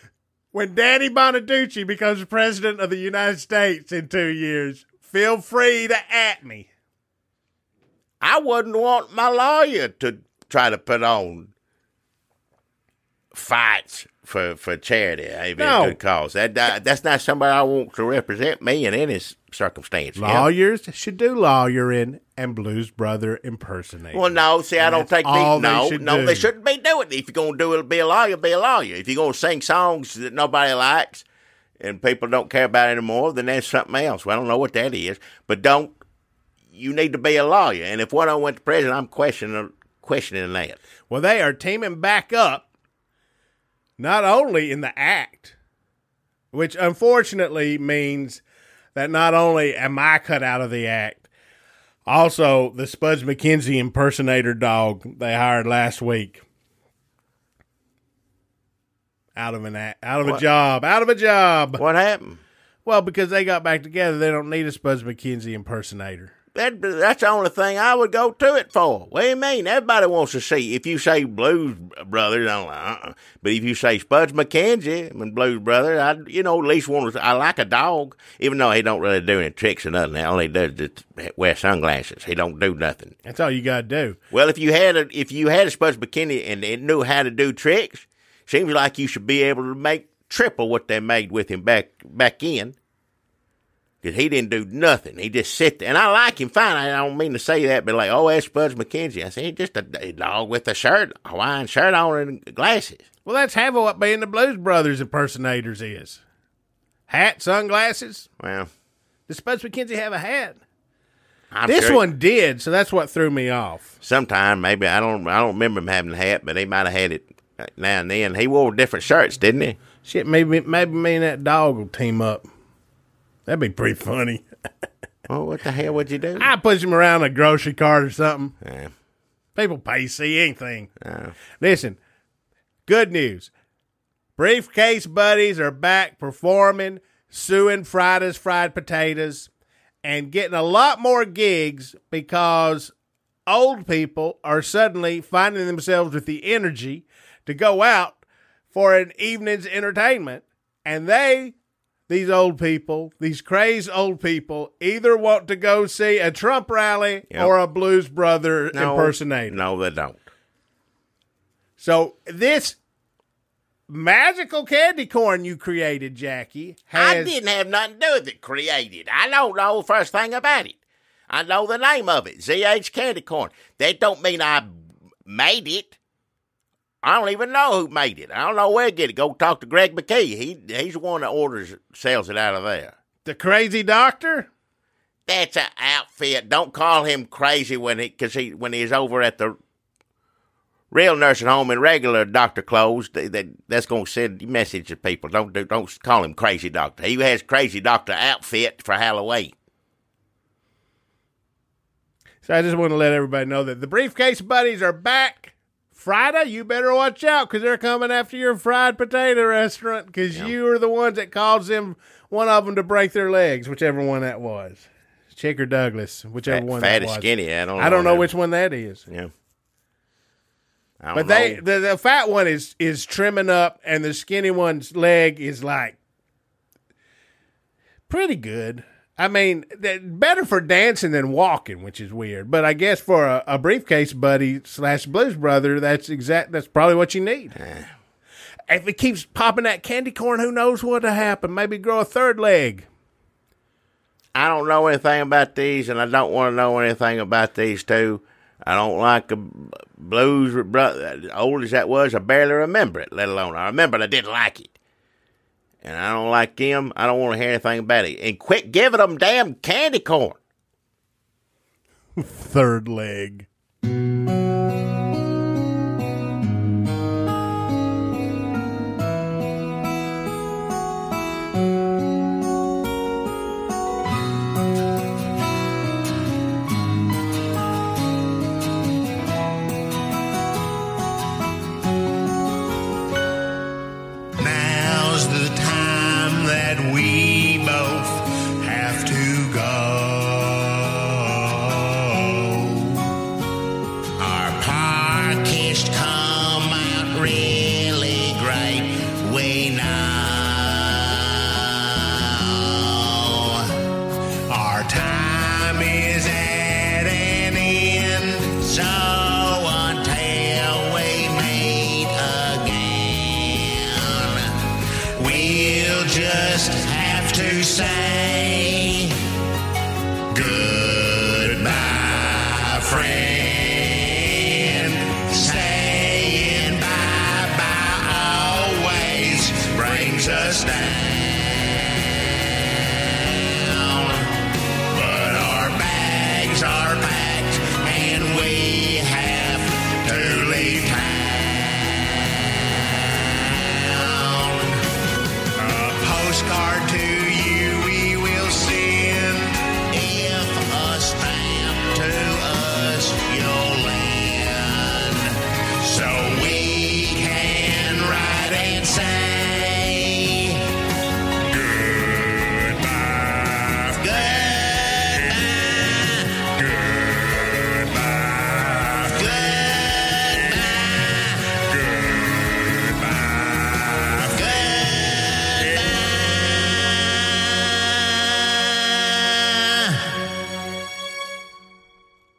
C: when Danny Bonaducci becomes president of the United States in 2 years, feel free to at me.
B: I wouldn't want my lawyer to try to put on fights for charity, even
C: No.
B: a good cause. That's not somebody I want to represent me in any circumstance. yeah.
C: Lawyers should do lawyering and Blues Brother impersonating.
B: Well, no, see, I don't
C: That's
B: take
C: all
B: these.
C: they
B: No,
C: should
B: no,
C: do.
B: they shouldn't be doing it. If you're going to do it, be a lawyer, be a lawyer. If you're going to sing songs that nobody likes and people don't care about anymore, then that's something else. Well, I don't know what that is, but you need to be a lawyer. And if one of them went to prison, I'm questioning that.
C: Well, they are teaming back up, not only in the act, which unfortunately means that not only am I cut out of the act, also the Spuds McKenzie impersonator dog they hired last week. Out of a job.
B: What happened?
C: Well, because they got back together, they don't need a Spuds McKenzie impersonator.
B: That's the only thing I would go to it for. What do you mean? Everybody wants to see. If you say Blues Brothers, I'm like, But if you say Spuds McKenzie and Blues Brothers, I at least want to. I like a dog, even though he don't really do any tricks or nothing. All he does is wear sunglasses. He don't do nothing.
C: That's all you got to do.
B: Well, if you had a Spuds McKenzie and it knew how to do tricks, seems like you should be able to make triple what they made with him back in. Because he didn't do nothing. He just sit there. And I like him fine. I don't mean to say that, but like, oh, that's Spuds McKenzie. I said, he's just a dog with a Hawaiian shirt on and glasses.
C: Well, that's half of what being the Blues Brothers impersonators is. Hat, sunglasses.
B: Well,
C: Does Spuds McKenzie have a hat?
B: I'm
C: This
B: sure
C: one did, so that's what threw me off.
B: sometime, maybe, I don't remember him having a hat, but he might have had it now and then. He wore different shirts, didn't he?
C: Shit, maybe me and that dog will team up. That'd be pretty funny.
B: Oh, what the hell would you do?
C: I push him around a grocery cart or something.
B: Yeah.
C: People pay to see anything.
B: Oh.
C: Listen, Good news. Briefcase Buddies are back performing, suing Friday's Fried Potatoes, and getting a lot more gigs because old people are suddenly finding themselves with the energy to go out for an evening's entertainment. And these old people, these crazed old people, either want to go see a Trump rally or a Blues Brother impersonator.
B: No, they don't.
C: So this magical candy corn you created, Jackie,
B: I didn't have nothing to do with it created. I don't know the first thing about it. I know the name of it, ZH Candy Corn. That don't mean I made it. I don't even know who made it. I don't know where to get it. Go talk to Greg McKee. He's the one that sells it out of there.
C: The crazy doctor?
B: That's an outfit. Don't call him crazy when he's over at the real nursing home in regular doctor clothes. That's going to send a message to people. Don't call him crazy doctor. He has crazy doctor outfit for Halloween.
C: So I just want to let everybody know that the Briefcase Buddies are back. Friday, you better watch out because they're coming after your fried potato restaurant because you are the ones that caused one of them to break their legs, whichever one that was. Chick or Douglas, whichever one that was.
B: Fat or skinny, I
C: don't know which one that is.
B: Yeah.
C: But the fat one is trimming up, and the skinny one's leg is like pretty good. I mean, better for dancing than walking, which is weird. But I guess for a Briefcase Buddy / Blues Brother, that's probably what you need. If it keeps popping that candy corn, who knows what'll happen? Maybe grow a third leg.
B: I don't know anything about these, and I don't want to know anything about these two. I don't like a Blues Brother. Old as that was, I barely remember it, let alone I remember I didn't like it. And I don't like him. I don't want to hear anything about it. And quit giving them damn candy corn.
C: Third leg.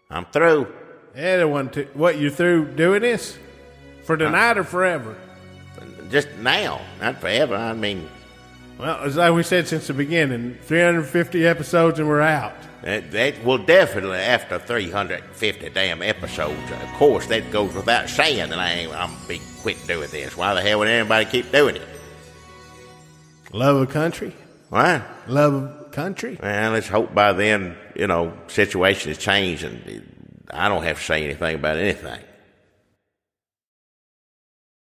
B: I'm through.
C: What, you through doing this? For tonight or forever?
B: Just now, not forever. I mean...
C: Well, it's like we said since the beginning, 350 episodes and we're out.
B: That will definitely, after 350 damn episodes, of course, that goes without saying that I'm be quit doing this. Why the hell would anybody keep doing it?
C: Love of country?
B: What?
C: Love of country?
B: Well, let's hope by then, situation has changed and I don't have to say anything about anything.